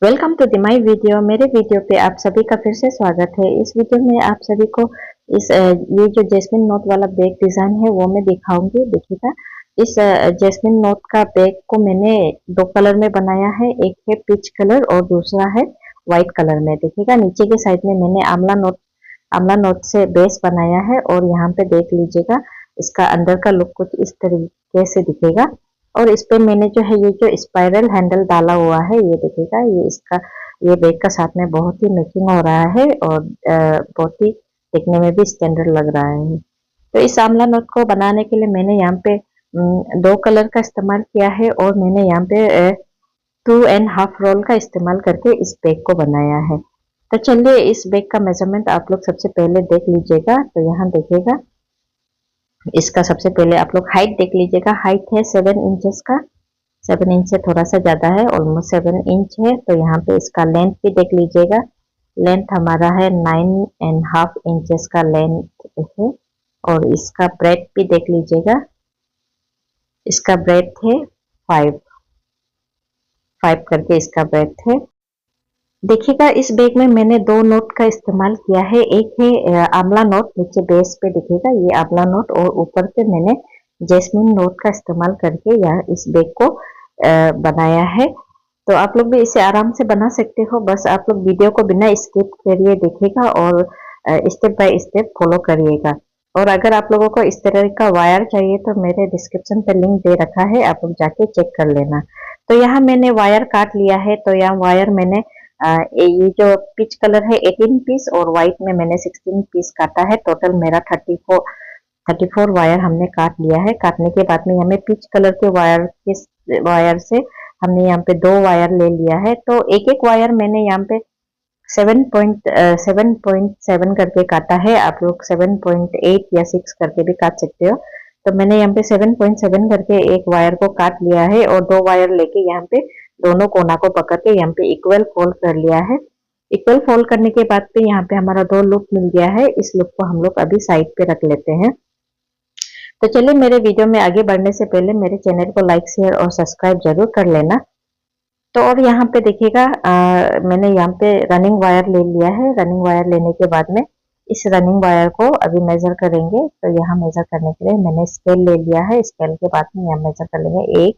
Welcome to the my video. मेरे video पे आप सभी का फिर से स्वागत है। इस वीडियो में आप सभी को ये जो जैस्मिन नोट वाला बैग डिजाइन है वो मैं दिखाऊंगी। देखिएगा, इस जैस्मिन नोट का बैग को मैंने दो कलर में बनाया है। एक है पीच कलर और दूसरा है व्हाइट कलर में। देखिएगा, नीचे के साइड में मैंने आमला नोट से बेस बनाया है और यहाँ पे देख लीजिएगा, इसका अंदर का लुक कुछ इस तरीके से दिखेगा। और इस पे मैंने जो है ये जो स्पाइरल हैंडल डाला हुआ है, ये देखिएगा, ये बैग का साथ में बहुत ही मैचिंग हो रहा है और बहुत ही दिखने में भी स्टैंडर्ड लग रहा है। तो इस आमला नोट को बनाने के लिए मैंने यहाँ पे दो कलर का इस्तेमाल किया है और मैंने यहाँ पे 2.5 रोल का इस्तेमाल करके इस बैग को बनाया है। तो चलिए, इस बैग का मेजरमेंट आप लोग सबसे पहले देख लीजिएगा। तो यहाँ देखिएगा, इसका सबसे पहले आप लोग हाइट देख लीजिएगा। हाइट है 7 इंचेस का। 7 इंच से थोड़ा सा ज़्यादा है, ऑलमोस्ट 7 इंच है। तो यहाँ पे इसका लेंथ भी देख लीजिएगा। लेंथ हमारा है 9.5 इंचेस का लेंथ है। और इसका ब्रेथ भी देख लीजिएगा, इसका ब्रेथ है 5 करके इसका ब्रेथ है। देखिएगा, इस बैग में मैंने दो नोट का इस्तेमाल किया है। एक है आंवला नोट, नीचे बेस पे दिखेगा ये आंवला नोट, और ऊपर पे मैंने जैस्मिन नोट का इस्तेमाल करके यह इस बैग को बनाया है। तो आप लोग भी इसे आराम से बना सकते हो। बस आप लोग वीडियो को बिना स्किप करिए देखिएगा और स्टेप बाय स्टेप फॉलो करिएगा। और अगर आप लोगों को इस तरह का वायर चाहिए तो मेरे डिस्क्रिप्शन पे लिंक दे रखा है, आप लोग जाके चेक कर लेना। तो यहाँ मैंने वायर काट लिया है। तो यहाँ वायर मैंने ये जो पिच कलर है 18 पीस और व्हाइट में मैंने 16 पीस काटा है। टोटल मेरा 34 वायर हमने काट लिया है। काटने के बाद में हमें पिच कलर के वायर से हमने यहाँ पे दो वायर ले लिया है। तो एक एक वायर मैंने यहाँ पे 7.7 करके काटा है। आप लोग 7.8 या 6 करके भी काट सकते हो। तो मैंने यहाँ पे 7.7 करके एक वायर को काट लिया है और दो वायर लेके यहाँ पे दोनों कोना को पकड़ के यहाँ पे इक्वल फोल्ड कर लिया है। इक्वल फोल्ड करने के बाद पे यहाँ पे हमारा दो लूप मिल गया है। इस लूप को हम लोग अभी साइड पे रख लेते हैं। तो चलिए, मेरे वीडियो में आगे बढ़ने से पहले मेरे चैनल को लाइक शेयर और सब्सक्राइब जरूर कर लेना। तो और यहाँ पे देखिएगा, मैंने यहाँ पे रनिंग वायर ले लिया है। रनिंग वायर लेने के बाद में इस रनिंग वायर को अभी मेजर करेंगे। तो यहाँ मेजर करने के लिए मैंने स्केल ले लिया है। स्केल के बाद में यहाँ मेजर कर लेंगे 1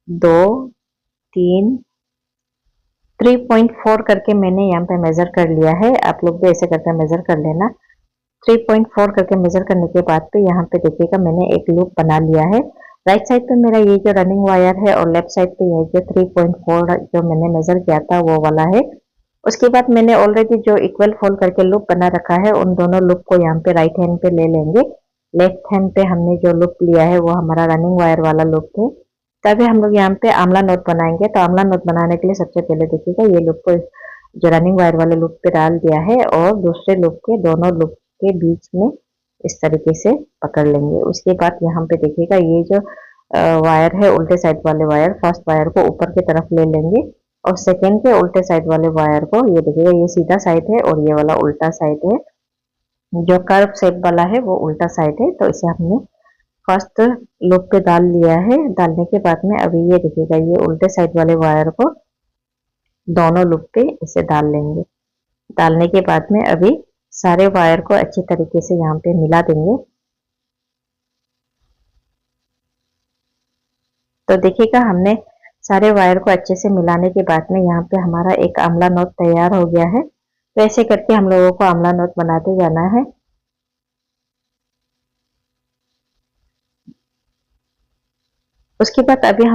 2 3 3.4 करके मैंने यहाँ पे मेजर कर लिया है। आप लोग भी ऐसे करके मेजर कर लेना। 3.4 करके मेजर करने के बाद पे यहाँ पे देखिएगा, मैंने एक लूप बना लिया है। राइट साइड पे मेरा ये जो रनिंग वायर है और लेफ्ट साइड पे ये जो 3.4 जो मैंने मेजर किया था वो वाला है। उसके बाद मैंने ऑलरेडी जो इक्वल फोल्ड करके लूप बना रखा है, उन दोनों लूप को यहाँ पे राइट हैंड पे ले लेंगे। लेफ्ट हैंड पे हमने जो लूप लिया है वो हमारा रनिंग वायर वाला लूप थे। तभी हम लोग यहाँ पे आंवला नोट बनाएंगे। तो आंवला नोट बनाने के लिए सबसे पहले देखिएगा, ये लूप को जो रनिंग वायर वाले लूप पे डाल दिया है और दूसरे लूप के दोनों लूप के बीच में इस तरीके से पकड़ लेंगे। उसके बाद यहाँ पे देखिएगा, ये जो वायर है उल्टे साइड वाले वायर, फर्स्ट वायर को ऊपर की तरफ ले लेंगे और सेकेंड के उल्टे साइड वाले वायर को, ये देखिएगा, ये सीधा साइड है और ये वाला उल्टा साइड है। जो कर्व शेप वाला है वो उल्टा साइड है। तो इसे हमने फर्स्ट लूप पे डाल लिया है। डालने के बाद में अभी ये देखिएगा, ये उल्टे साइड वाले वायर को दोनों लूप पे इसे डाल लेंगे। डालने के बाद में अभी सारे वायर को अच्छी तरीके से यहाँ पे मिला देंगे। तो देखिएगा, हमने सारे वायर को अच्छे से मिलाने के बाद में यहाँ पे हमारा एक आंवला नोट तैयार हो गया है। तो ऐसे करके हम लोगों को आंवला नोट बनाते जाना है। उसके बाद अभी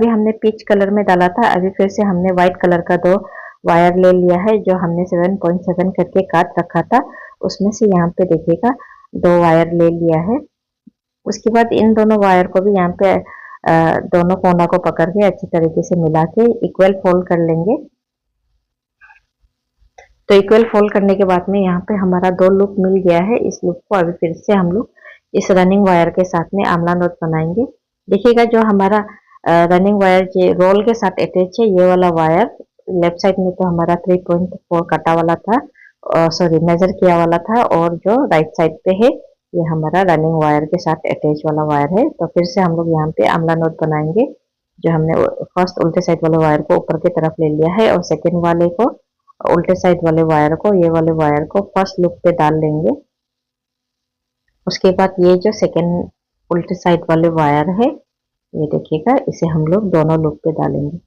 हमने पीच कलर में डाला था। अभी फिर से हमने व्हाइट कलर का दो वायर ले लिया है जो हमने 7.7 करके काट रखा था। उसमें से यहाँ पे देखिएगा दो वायर ले लिया है। उसके बाद इन दोनों वायर को भी यहाँ पे दोनों कोना को पकड़ के अच्छी तरीके से मिला के इक्वल फोल्ड कर लेंगे। तो इक्वल फोल्ड करने के बाद में यहाँ पे हमारा दो लूप मिल गया है। इस लूप को अभी फिर से हम लोग इस रनिंग वायर के साथ में आंवला नोट बनाएंगे। देखिएगा, जो हमारा रनिंग वायर जो रोल के साथ अटैच है, ये वाला वायर लेफ्ट साइड में तो हमारा 3.4 कटा वाला था, सॉरी मेजर किया वाला था, और जो राइट साइड पे है ये हमारा रनिंग वायर के साथ अटैच वाला वायर है। तो फिर से हम लोग यहाँ पे आंवला नोट बनाएंगे। जो हमने फर्स्ट उल्टे साइड वाले वायर को ऊपर की तरफ ले लिया है और सेकेंड वाले को उल्टे साइड वाले वायर को, ये वाले वायर को फर्स्ट लूप पे डाल लेंगे। उसके बाद ये जो सेकेंड उल्टे साइड वाले वायर है, ये देखिएगा, इसे हम लोग दोनों लूप पे डालेंगे।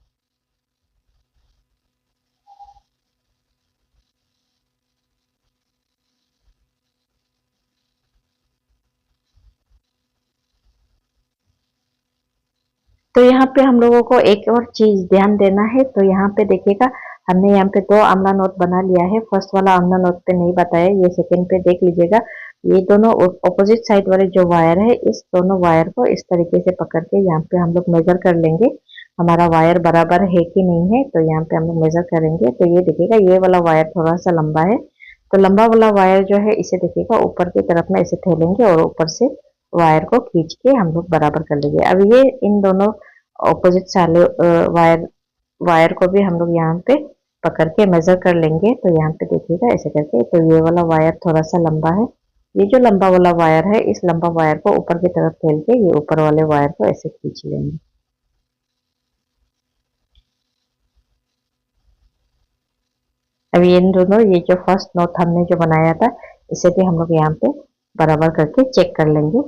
तो यहाँ पे हम लोगों को एक और चीज ध्यान देना है। तो यहाँ पे देखिएगा, हमने यहाँ पे दो आमला नोट बना लिया है। फर्स्ट वाला आमला नोट पे नहीं बताया, ये सेकंड पे देख लीजिएगा। ये दोनों ऑपोजिट साइड वाले जो वायर है, इस दोनों वायर को इस तरीके से पकड़ के यहाँ पे हम लोग मेजर कर लेंगे, हमारा वायर बराबर है कि नहीं है। तो यहाँ पे हम लोग मेजर करेंगे। तो ये देखिएगा, ये वाला वायर थोड़ा सा लंबा है, तो लंबा वाला वायर जो है इसे देखिएगा ऊपर की तरफ में इसे थैलेंगे और ऊपर से वायर को खींच के हम लोग बराबर कर लेंगे। अब ये इन दोनों ऑपोजिट साले वायर वायर को भी हम लोग यहाँ पे पकड़ के मेजर कर लेंगे। तो यहाँ पे देखिएगा ऐसे करके, तो ये वाला वायर थोड़ा सा लंबा है, ये जो लंबा वाला वायर है, इस लंबा वायर को ऊपर की तरफ फैल के ये ऊपर वाले वायर को ऐसे खींच लेंगे। अभी इन दोनों, ये जो फर्स्ट नोट हमने जो बनाया था, इसे भी हम लोग यहाँ पे बराबर करके चेक कर लेंगे।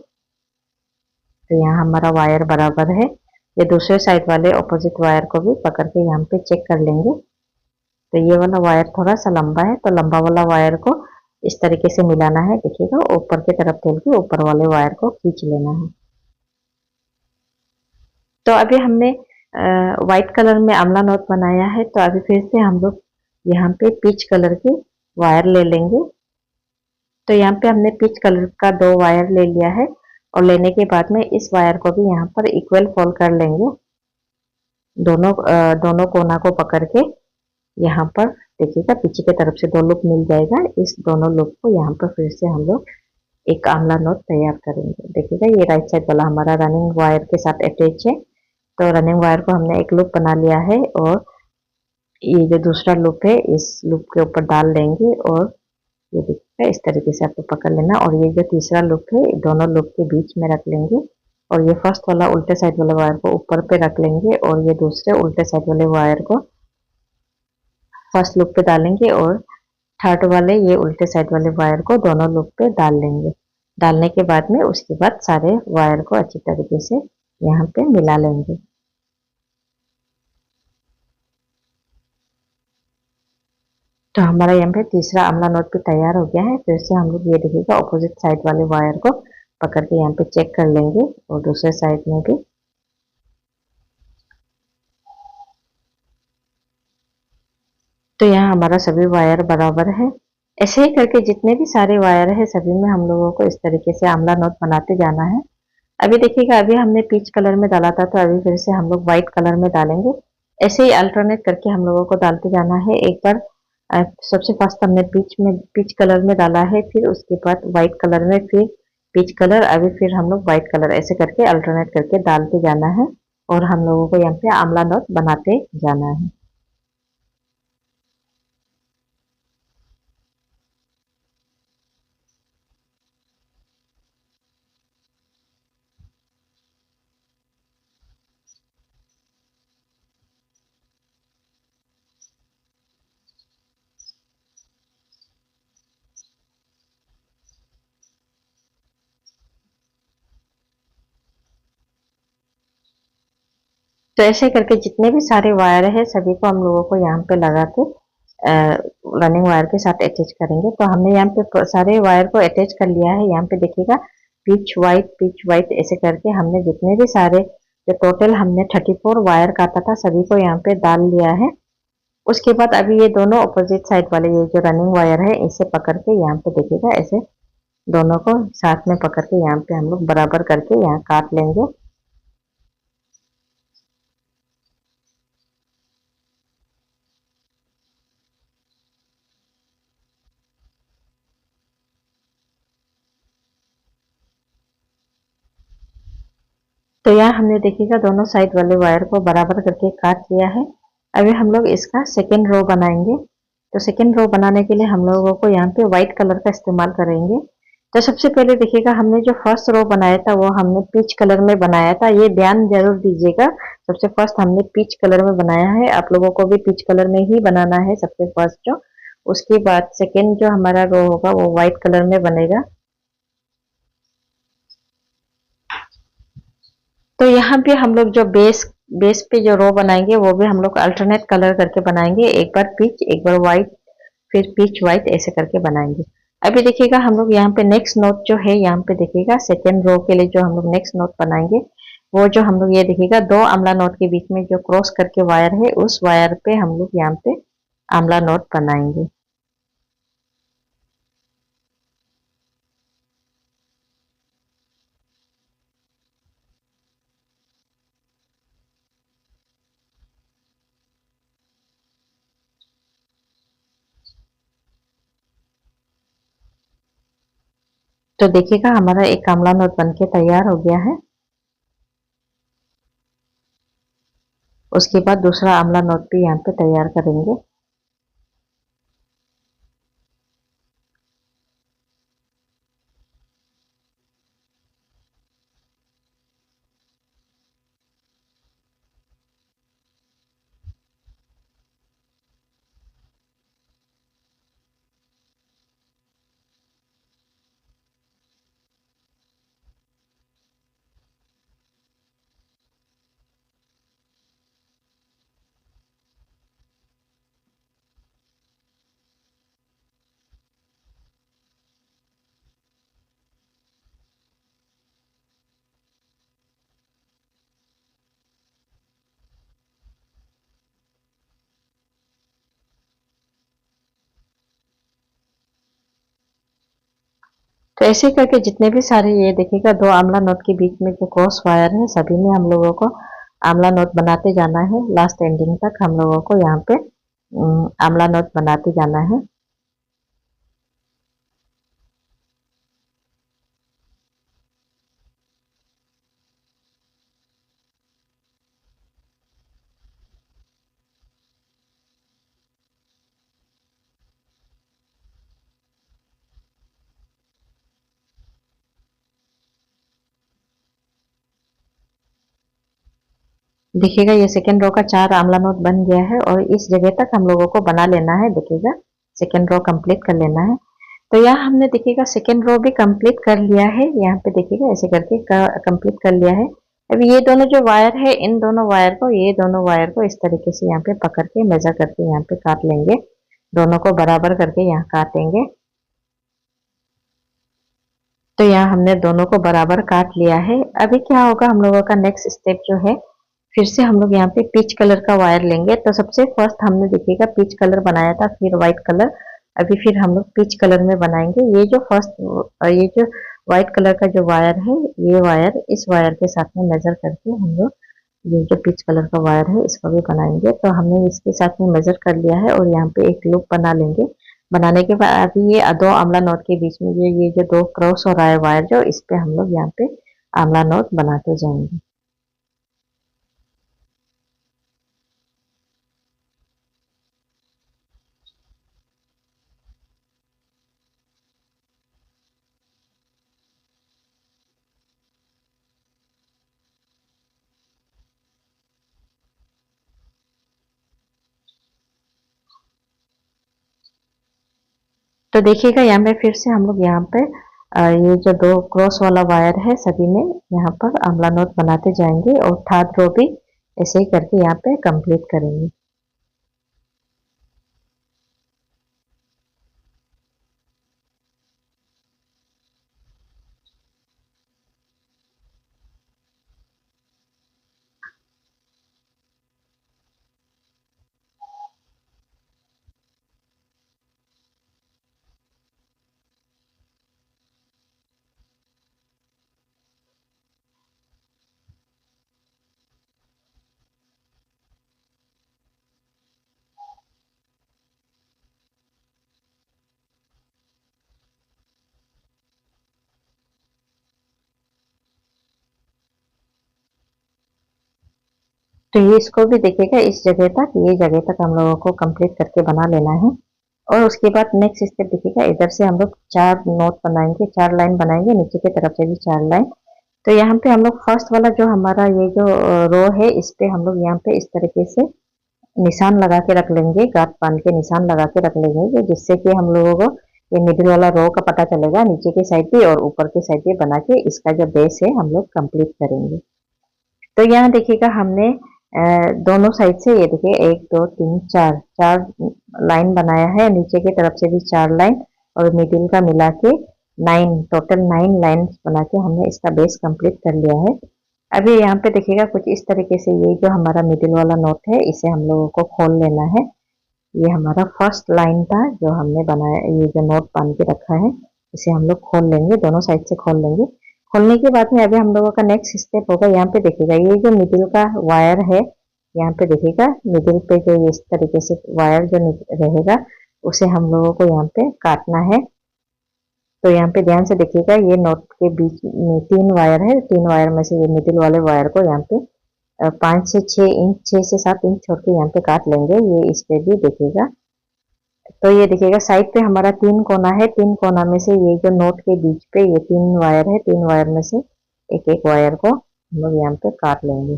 तो यहाँ हमारा वायर बराबर है। ये दूसरे साइड वाले ऑपोजिट वायर को भी पकड़ के यहाँ पे चेक कर लेंगे। तो ये वाला वायर थोड़ा सा लंबा है, तो लंबा वाला वायर को इस तरीके से मिलाना है, देखिएगा, ऊपर की तरफ खोल के ऊपर वाले वायर को खींच लेना है। तो अभी हमने व्हाइट कलर में आमला नोट बनाया है, तो अभी फिर से हम लोग यहाँ पे पीच कलर की वायर ले लेंगे। तो यहाँ पे हमने पीच कलर का दो वायर ले लिया है और लेने के बाद में इस वायर को भी यहाँ पर इक्वल फोल्ड कर लेंगे, दोनों कोना को पकड़ के। यहाँ पर देखिएगा, पीछे की तरफ से दो लूप मिल जाएगा, इस दोनों लूप को यहाँ पर फिर से हम लोग एक आमला नोट तैयार करेंगे। देखिएगा, ये राइट साइड वाला हमारा रनिंग वायर के साथ अटैच है। तो रनिंग वायर को हमने एक लूप बना लिया है और ये जो दूसरा लूप है, इस लूप के ऊपर डाल लेंगे और ये देखिएगा, इस तरीके से आपको पकड़ लेना। और ये जो तीसरा लूप है, दोनों लूप के बीच में रख लेंगे और ये फर्स्ट वाला उल्टे साइड वाले वायर को ऊपर पे रख लेंगे और ये दूसरे उल्टे साइड वाले वायर को फर्स्ट लूप पे डालेंगे और थर्ड वाले ये उल्टे साइड वाले वायर को दोनों लूप पे डाल लेंगे। डालने के बाद में उसके बाद सारे वायर को अच्छी तरीके से यहाँ पे मिला लेंगे। तो हमारा यहाँ पे तीसरा आमला नोट भी तैयार हो गया है। फिर से हम लोग ये देखिएगा, ऑपोजिट साइड वाले वायर को पकड़ के यहाँ पे चेक कर लेंगे और दूसरे साइड में भी। तो यहाँ हमारा सभी वायर बराबर है। ऐसे ही करके जितने भी सारे वायर है, सभी में हम लोगों को इस तरीके से आमला नोट बनाते जाना है। अभी देखिएगा, अभी हमने पीच कलर में डाला था, तो अभी फिर से हम लोग व्हाइट कलर में डालेंगे। ऐसे ही अल्टरनेट करके हम लोगों को डालते जाना है। एक बार सबसे फर्स्ट हमने पीच कलर में डाला है, फिर उसके बाद व्हाइट कलर में, फिर पीच कलर, अभी फिर हम लोग व्हाइट कलर, ऐसे करके अल्टरनेट करके डालते जाना है और हम लोगों को यहाँ पे आमला नोट बनाते जाना है। तो ऐसे करके जितने भी सारे वायर है, सभी को हम लोगों को यहाँ पे लगा के रनिंग वायर के साथ अटैच करेंगे। तो हमने यहाँ पे सारे वायर को अटैच कर लिया है। यहाँ पे देखिएगा, पिच वाइट ऐसे करके हमने जितने भी सारे, जो टोटल हमने 34 वायर काटा था, सभी को यहाँ पे डाल लिया है। उसके बाद अभी ये दोनों अपोजिट साइड वाले ये जो रनिंग वायर है, इसे पकड़ के यहाँ पे देखिएगा, ऐसे दोनों को साथ में पकड़ के यहाँ पे हम लोग बराबर करके यहाँ काट लेंगे। तो यहाँ हमने देखिएगा, दोनों साइड वाले वायर को बराबर करके काट लिया है। अभी हम लोग इसका सेकेंड रो बनाएंगे। तो सेकेंड रो बनाने के लिए हम लोगों को यहाँ पे व्हाइट कलर का इस्तेमाल करेंगे। तो सबसे पहले देखिएगा हमने जो फर्स्ट रो बनाया था वो हमने पीच कलर में बनाया था, ये ध्यान जरूर दीजिएगा। सबसे फर्स्ट हमने पीच कलर में बनाया है, आप लोगों को भी पीच कलर में ही बनाना है सबसे फर्स्ट जो। उसके बाद सेकेंड जो हमारा रो होगा वो व्हाइट कलर में बनेगा। तो यहाँ पे हम लोग जो बेस बेस पे जो रो बनाएंगे वो भी हम लोग अल्टरनेट कलर करके बनाएंगे, एक बार पीच एक बार व्हाइट फिर पीच व्हाइट ऐसे करके बनाएंगे। अभी देखिएगा हम लोग यहाँ पे नेक्स्ट नोट जो है, यहाँ पे देखिएगा सेकेंड रो के लिए जो हम लोग नेक्स्ट नोट बनाएंगे वो जो हम लोग ये देखिएगा दो आंवला नोट के बीच में जो क्रॉस करके वायर है उस वायर पे हम लोग यहाँ पे आंवला नोट बनाएंगे। तो देखिएगा हमारा एक आंवला नोट बनके तैयार हो गया है। उसके बाद दूसरा आंवला नोट भी यहाँ पे तैयार करेंगे। तो ऐसे करके जितने भी सारे ये देखिएगा दो आंवला नोट के बीच में जो क्रॉस वायर है सभी में हम लोगों को आंवला नोट बनाते जाना है। लास्ट एंडिंग तक हम लोगों को यहाँ पे आंवला नोट बनाते जाना है। देखिएगा ये सेकेंड रो का चार आंवला नोट बन गया है और इस जगह तक हम लोगों को बना लेना है। देखिएगा सेकेंड रो कंप्लीट कर लेना है। तो यहाँ हमने देखिएगा सेकेंड रो भी कंप्लीट कर लिया है। यहाँ पे देखिएगा ऐसे करके कंप्लीट कर लिया है। अब ये दोनों जो वायर है इन दोनों वायर को ये दोनों वायर को इस तरीके से यहाँ पे पकड़ के मेजर करके यहाँ पे काट लेंगे। दोनों को बराबर करके यहाँ काटेंगे। तो यहाँ हमने दोनों को बराबर काट लिया है। अभी क्या होगा हम लोगों का नेक्स्ट स्टेप जो है, फिर से हम लोग यहाँ पे पीच कलर का वायर लेंगे। तो सबसे फर्स्ट हमने देखिएगा पीच कलर बनाया था, फिर व्हाइट कलर। अभी फिर हम लोग पीच कलर में बनाएंगे। ये जो फर्स्ट ये जो व्हाइट कलर का जो वायर है ये वायर इस वायर के साथ में मेजर करके हम लोग ये जो पीच कलर का वायर है इसको भी बनाएंगे। तो हमने इसके साथ में मेजर कर लिया है और यहाँ पे एक लूप बना लेंगे। बनाने के बाद अभी ये दो आंवला नोट के बीच में ये जो दो क्रॉस हो रहा है वायर जो इस पे हम लोग यहाँ पे आंवला नोट बनाते जाएंगे। तो देखिएगा यहाँ पे फिर से हम लोग यहाँ पे ये जो दो क्रॉस वाला वायर है सभी में यहाँ पर आंवला नोट बनाते जाएंगे और थर्ड रो भी ऐसे ही करके यहाँ पे कंप्लीट करेंगे। तो ये इसको भी देखिएगा इस जगह तक ये जगह तक हम लोगों को कंप्लीट करके बना लेना है और उसके बाद नेक्स्ट स्टेप देखिएगा, इधर से हम लोग 4 नोट बनाएंगे, 4 लाइन बनाएंगे, नीचे की तरफ से भी 4 लाइन। तो यहाँ पे हम लोग फर्स्ट वाला जो हमारा ये जो रो है, इस पे हम लोग यहाँ पे इस तरीके से निशान लगा के रख लेंगे, गांठ बांध के निशान लगा के रख लेंगे, जिससे कि हम लोगों को ये मिडिल वाला रो का पता चलेगा, नीचे की साइड पे और ऊपर की साइड पे बना के इसका जो बेस है हम लोग कंप्लीट करेंगे। तो यहाँ देखिएगा हमने दोनों साइड से ये देखिए 1 2 3 4 4 लाइन बनाया है, नीचे की तरफ से भी 4 लाइन और मिडिल का मिला के 9, टोटल 9 लाइन बना के हमने इसका बेस कंप्लीट कर लिया है। अभी यहाँ पे देखिएगा कुछ इस तरीके से ये जो हमारा मिडिल वाला नोट है, इसे हम लोगों को खोल लेना है। ये हमारा फर्स्ट लाइन था जो हमने बनाया, ये जो नोट बांध के रखा है इसे हम लोग खोल लेंगे, दोनों साइड से खोल लेंगे। खोलने के बाद में अभी हम लोगों का नेक्स्ट स्टेप होगा, यहाँ पे देखिएगा ये जो मिडिल का वायर है, यहाँ पे देखिएगा मिडिल पे जो इस तरीके से वायर जो रहेगा उसे हम लोगों को यहाँ पे काटना है। तो यहाँ पे ध्यान से देखिएगा, ये नोट के बीच में 3 वायर है, 3 वायर में से ये मिडिल वाले वायर को यहाँ पे 5 से 6 इंच, 6 से 7 इंच छोड़ के यहाँ पे काट लेंगे। ये इस पे भी देखिएगा। तो ये देखिएगा साइड पे हमारा 3 कोना है, 3 कोना में से ये जो नोट के बीच पे ये 3 वायर है, 3 वायर में से एक एक वायर को हम लोग यहाँ पे काट लेंगे।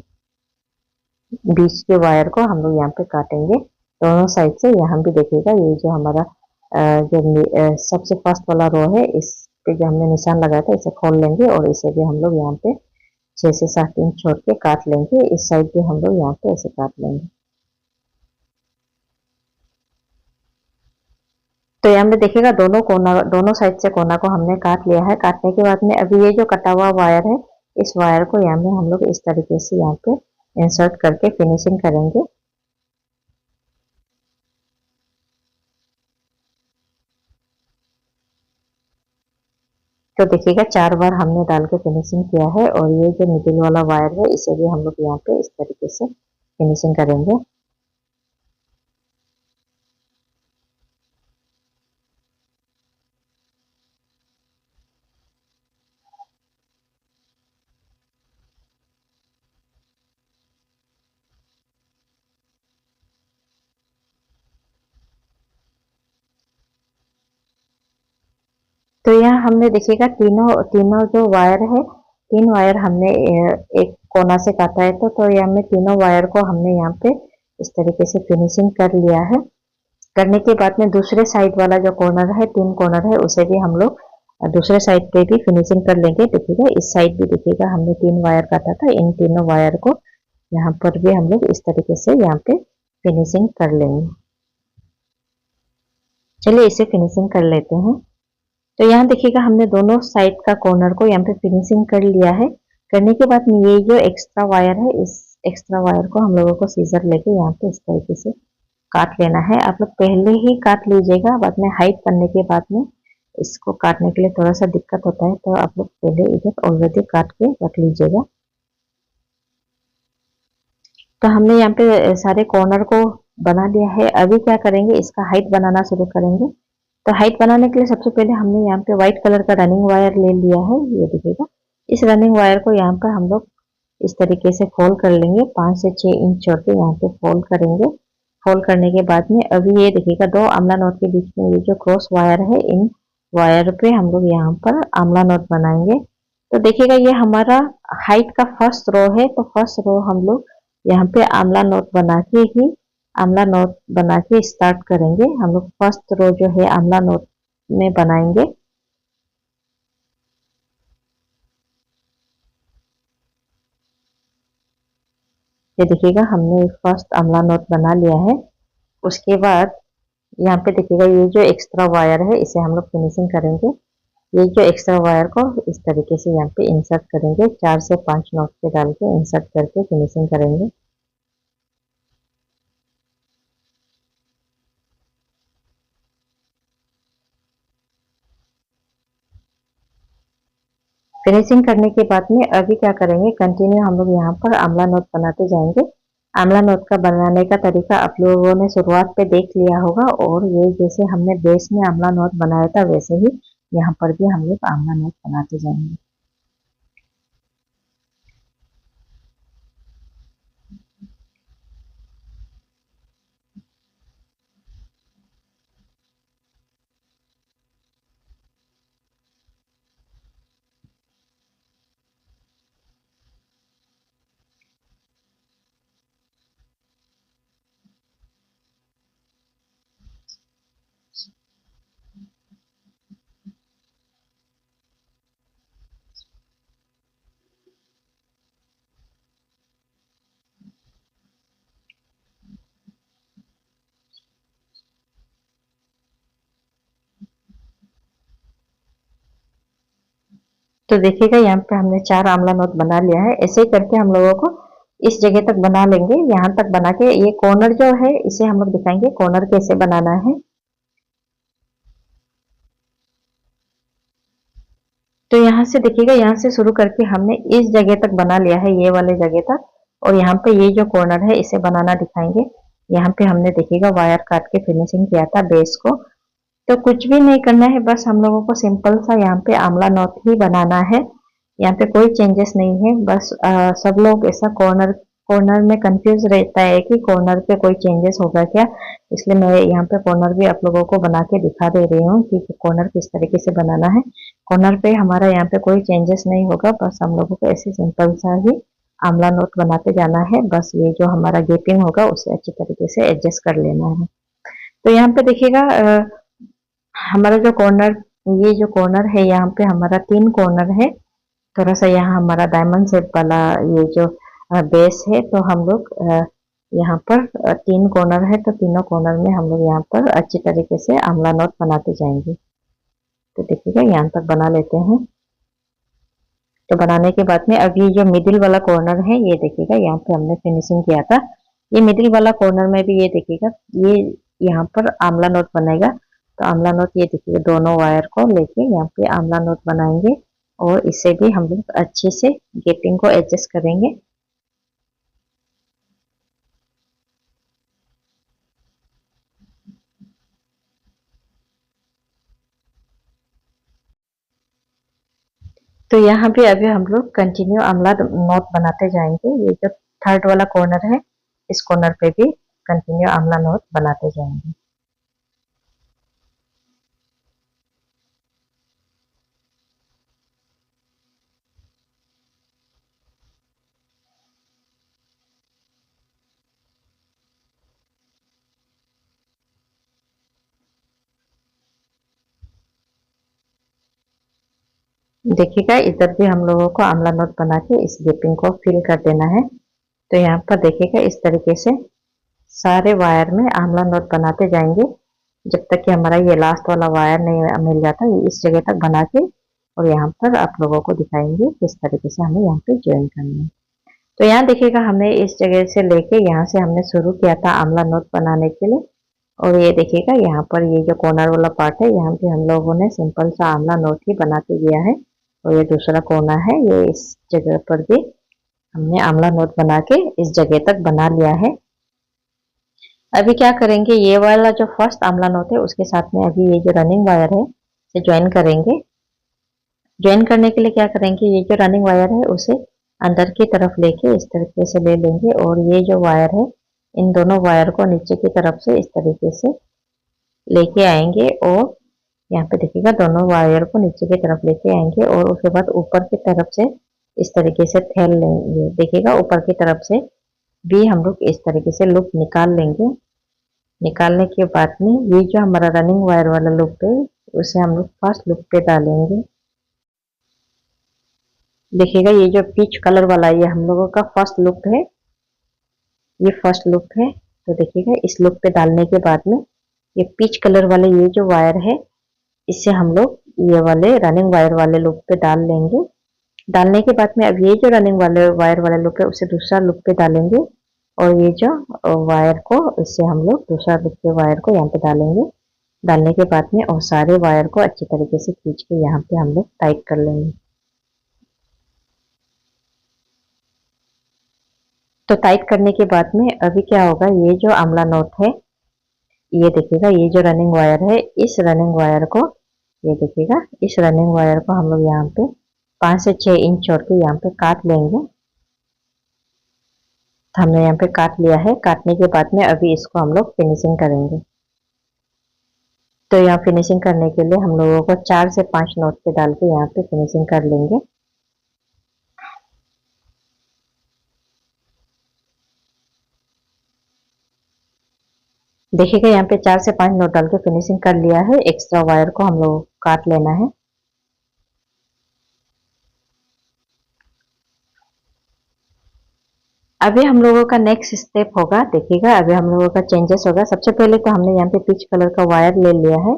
बीच के वायर को हम लोग यहाँ पे काटेंगे दोनों साइड से। यहाँ भी देखिएगा ये जो हमारा सबसे फर्स्ट वाला रो है, इस पे जो हमने निशान लगाया था इसे खोल लेंगे और इसे भी हम लोग यहाँ पे 6 से 7 इंच छोड़ के काट लेंगे। इस साइड भी हम लोग यहाँ पे ऐसे काट लेंगे। तो यहाँ पे देखिएगा दोनों कोना, दोनों साइड से कोना को हमने काट लिया है। काटने के बाद में अभी ये जो कटा हुआ वायर है, इस वायर को यहाँ पे हम लोग इस तरीके से यहाँ पे इंसर्ट करके फिनिशिंग करेंगे। तो देखिएगा 4 बार हमने डाल के फिनिशिंग किया है और ये जो मिडिल वाला वायर है इसे भी हम लोग यहाँ पे इस तरीके से फिनिशिंग करेंगे। तो यहाँ हमने देखिएगा तीनों तीनों जो वायर है, 3 वायर हमने एक कोना से काटा है। तो ये हमने तीनों वायर को हमने यहाँ पे इस तरीके से फिनिशिंग कर लिया है। करने के बाद में दूसरे साइड वाला जो कॉर्नर है, 3 कॉर्नर है, उसे भी हम लोग दूसरे साइड पे भी फिनिशिंग कर लेंगे। देखिएगा इस साइड भी देखिएगा हमने 3 वायर काटा था, इन तीनों वायर को यहाँ पर भी हम लोग इस तरीके से यहाँ पे फिनिशिंग कर लेंगे। चलिए इसे फिनिशिंग कर लेते हैं। तो यहाँ देखिएगा हमने दोनों साइड का कॉर्नर को यहाँ पे फिनिशिंग कर लिया है। करने के बाद ये जो एक्स्ट्रा वायर है, इस एक्स्ट्रा वायर को हम लोगों को सीजर लेके यहाँ पे इस तरीके से काट लेना है। आप लोग पहले ही काट लीजिएगा, बाद में हाइट करने के बाद में इसको काटने के लिए थोड़ा सा दिक्कत होता है, तो आप लोग पहले इधर ऑलरेडी काट के रख लीजिएगा। तो हमने यहाँ पे सारे कॉर्नर को बना लिया है। अभी क्या करेंगे, इसका हाइट बनाना शुरू करेंगे। तो हाइट बनाने के लिए सबसे पहले हमने यहाँ पे व्हाइट कलर का रनिंग वायर ले लिया है, ये देखिएगा। इस रनिंग वायर को यहाँ पर हम लोग इस तरीके से फोल्ड कर लेंगे, 5 से 6 इंच छोड़ के यहाँ पे फोल्ड करेंगे। फोल्ड करने के बाद में अभी ये देखिएगा 2 आमला नोट के बीच में ये जो क्रॉस वायर है, इन वायर पे हम लोग यहाँ पर आमला नोट बनाएंगे। तो देखिएगा ये हमारा हाइट का फर्स्ट रो है, तो फर्स्ट रो हम लोग यहाँ पे आमला नोट बना के ही आमला नोट बना के स्टार्ट करेंगे। हम लोग फर्स्ट रो जो है आमला नोट में बनाएंगे। ये देखिएगा हमने फर्स्ट आमला नोट बना लिया है। उसके बाद यहाँ पे देखिएगा ये जो एक्स्ट्रा वायर है इसे हम लोग फिनिशिंग करेंगे। ये जो एक्स्ट्रा वायर को इस तरीके से यहाँ पे इंसर्ट करेंगे, 4 से 5 नॉट पे डाल के इंसर्ट करके फिनिशिंग करेंगे। फिनिशिंग करने के बाद में अभी क्या करेंगे, कंटिन्यू हम लोग यहाँ पर आमला नोट बनाते जाएंगे। आमला नोट का बनाने का तरीका आप लोगों ने शुरुआत पे देख लिया होगा, और ये जैसे हमने बेस में आमला नोट बनाया था वैसे ही यहाँ पर भी हम लोग आमला नोट बनाते जाएंगे। तो देखिएगा यहाँ पे हमने 4 आंवला नोट बना लिया है। ऐसे ही करके हम लोगों को इस जगह तक बना लेंगे। यहाँ तक बना के ये कॉर्नर जो है इसे हम लोग दिखाएंगे कॉर्नर कैसे बनाना है। तो यहाँ से देखिएगा, यहाँ से शुरू करके हमने इस जगह तक बना लिया है, ये वाले जगह तक। और यहाँ पे ये जो कॉर्नर है इसे बनाना दिखाएंगे। यहाँ पे हमने देखिएगा वायर काट के फिनिशिंग किया था बेस को। तो कुछ भी नहीं करना है, बस हम लोगों को सिंपल सा यहाँ पे आंवला नोट ही बनाना है। यहाँ पे कोई चेंजेस नहीं है। बस सब लोग ऐसा कॉर्नर कॉर्नर में कंफ्यूज रहता है कि कॉर्नर पे कोई चेंजेस होगा क्या, इसलिए मैं यहाँ पे कॉर्नर भी आप लोगों को बना के दिखा दे रही हूँ कि कॉर्नर किस तरीके से बनाना है। कॉर्नर पे हमारा यहाँ पे कोई चेंजेस नहीं होगा, बस हम लोगों को ऐसे सिंपल सा ही आंवला नोट बनाते जाना है। बस ये जो हमारा गेपिंग होगा उसे अच्छी तरीके से एडजस्ट कर लेना है। तो यहाँ पे देखिएगा हमारा जो कॉर्नर, ये जो कॉर्नर है यहाँ पे हमारा 3 कॉर्नर है। थोड़ा सा यहाँ हमारा डायमंड शेप वाला ये जो बेस है, तो हम लोग यहाँ पर 3 कॉर्नर है, तो तीनों कॉर्नर में हम लोग यहाँ पर अच्छी तरीके से आंवला नोट बनाते जाएंगे। तो देखिएगा यहाँ तक बना लेते हैं। तो बनाने के बाद में अभी जो मिडिल वाला कॉर्नर है ये देखिएगा, यहाँ पे हमने फिनिशिंग किया था। ये मिडिल वाला कॉर्नर में भी ये देखिएगा, ये यहाँ पर आंवला नोट बनेगा। तो आंवला नोट ये देखिए, दोनों वायर को लेके यहाँ पे आंवला नोट बनाएंगे और इसे भी हम लोग अच्छे से गेपिंग को एडजस्ट करेंगे। तो यहाँ पे अभी हम लोग कंटिन्यू आंवला नोट बनाते जाएंगे। ये जो थर्ड वाला कॉर्नर है, इस कॉर्नर पे भी कंटिन्यू आंवला नोट बनाते जाएंगे। देखिएगा इधर भी हम लोगों को आंवला नोट बना के इस गेपिंग को फिल कर देना है। तो यहाँ पर देखिएगा इस तरीके से सारे वायर में आंवला नोट बनाते जाएंगे जब तक कि हमारा ये लास्ट वाला वायर नहीं मिल जाता। ये इस जगह तक बना के और यहाँ पर आप लोगों को दिखाएंगे किस तरीके से हमें यहाँ पे ज्वाइन करना है। तो यहाँ देखिएगा हमने इस जगह से लेके यहाँ से हमने शुरू किया था आंवला नोट बनाने के लिए। और ये देखिएगा यहाँ पर ये जो कॉर्नर वाला पार्ट है, यहाँ पे हम लोगों ने सिंपल सा आंवला नोट ही बना के दिया है। और ये दूसरा कोना है, ये इस जगह पर भी हमने आंवला नोट बना के इस जगह तक बना लिया है। अभी क्या करेंगे, ये वाला जो फर्स्ट आंवला नोट है उसके साथ में अभी ये जो रनिंग वायर है इसे ज्वाइन करेंगे। ज्वाइन करने के लिए क्या करेंगे, ये जो रनिंग वायर है उसे अंदर की तरफ लेके इस तरीके से ले लेंगे। और ये जो वायर है, इन दोनों वायर को नीचे की तरफ से इस तरीके से लेके आएंगे। और यहाँ पे देखिएगा दोनों वायर को नीचे की तरफ लेके आएंगे और उसके बाद ऊपर की तरफ से इस तरीके से थैल लेंगे। देखिएगा ऊपर की तरफ से भी हम लोग इस तरीके से लूप निकाल लेंगे। निकालने के बाद में ये जो हमारा रनिंग वायर वाला लूप है उसे हम लोग फर्स्ट लूप पे डालेंगे। देखिएगा ये जो पीच कलर वाला ये हम लोगों का फर्स्ट लूप है, ये फर्स्ट लूप है। तो देखिएगा इस लूप पे डालने के बाद में ये पीच कलर वाले ये जो वायर है इससे हम लोग ये वाले रनिंग वायर वाले लूप पे डाल लेंगे। डालने के बाद में अब ये जो रनिंग वाले वायर वाला लूप है उसे दूसरा लूप पे डालेंगे। और ये जो वायर को इससे हम लोग दूसरा लूप के वायर को यहाँ पे डालेंगे। डालने के बाद में और सारे वायर को अच्छी तरीके से खींच के यहाँ पे हम लोग टाइट कर लेंगे। तो टाइट करने के बाद में अभी क्या होगा, ये जो आंवला नोट है ये देखिएगा, ये जो रनिंग वायर है इस रनिंग वायर को, ये देखिएगा इस रनिंग वायर को हम लोग यहाँ पे 5 से 6 इंच छोड़ के यहाँ पे काट लेंगे। तो हमने यहाँ पे काट लिया है। काटने के बाद में अभी इसको हम लोग फिनिशिंग करेंगे। तो यहाँ फिनिशिंग करने के लिए हम लोगों को 4 से 5 नोट पे डाल के यहाँ पे फिनिशिंग कर लेंगे। देखिएगा यहाँ पे 4 से 5 नोट डाल के फिनिशिंग कर लिया है। एक्स्ट्रा वायर को हम लोग काट लेना है। अभी हम लोगों का नेक्स्ट स्टेप होगा, देखिएगा अभी हम लोगों का चेंजेस होगा। सबसे पहले तो हमने यहाँ पे पीच कलर का वायर ले लिया है।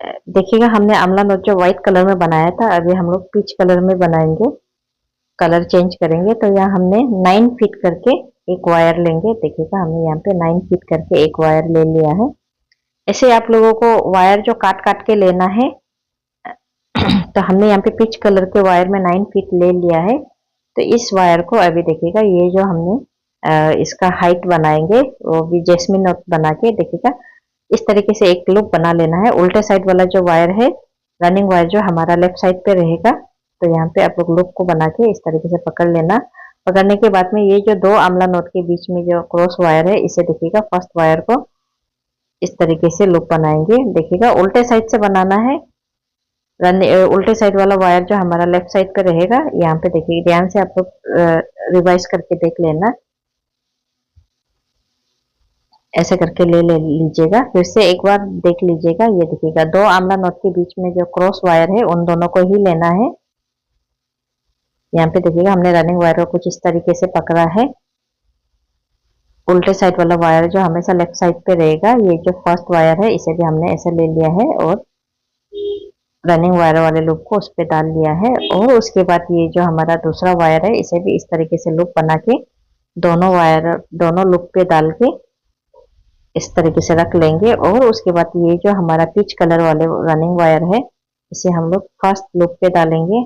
देखिएगा हमने आंवला नोट जो व्हाइट कलर में बनाया था, अभी हम लोग पीच कलर में बनाएंगे, कलर चेंज करेंगे। तो यहाँ हमने 9 फीट करके एक वायर लेंगे। देखिएगा हमने यहाँ पे 9 फीट करके एक वायर ले लिया है। ऐसे आप लोगों को वायर जो काट काट के लेना है। तो हमने यहाँ पे पीच कलर के वायर में 9 फीट ले लिया है। तो इस वायर को अभी देखिएगा, ये जो हमने इसका हाइट बनाएंगे वो भी जैस्मिन नोट बना के, देखिएगा इस तरीके से एक लूप बना लेना है। उल्टे साइड वाला जो वायर है, रनिंग वायर जो हमारा लेफ्ट साइड पे रहेगा, तो यहाँ पे आप लोग लूप को बना के इस तरीके से पकड़ लेना। पकड़ने के बाद में ये जो दो आंवला नोट के बीच में जो क्रॉस वायर है, इसे देखिएगा फर्स्ट वायर को इस तरीके से लूप बनाएंगे। देखिएगा उल्टे साइड से बनाना है। उल्टे साइड वाला वायर जो हमारा लेफ्ट साइड पे रहेगा, यहाँ पे देखिए ध्यान से आप लोग रिवाइज करके देख लेना। ऐसे करके ले लीजिएगा। फिर से एक बार देख लीजिएगा। ये देखिएगा दो आंवला नोट के बीच में जो क्रॉस वायर है, उन दोनों को ही लेना है। यहाँ पे देखिएगा हमने रनिंग वायर को कुछ इस तरीके से पकड़ा है। उल्टे साइड वाला वायर जो हमेशा लेफ्ट साइड पे रहेगा, ये जो फर्स्ट वायर है, इसे भी हमने ऐसे ले लिया है और रनिंग वायर वाले लूप को उस पर डाल लिया है। और उसके बाद ये जो हमारा दूसरा वायर है, इसे भी इस तरीके से लूप बना के दोनों लूप पे डाल के इस तरीके से रख लेंगे। और उसके बाद ये जो हमारा पीच कलर वाले रनिंग वायर है, इसे हम लोग फर्स्ट लूप पे डालेंगे।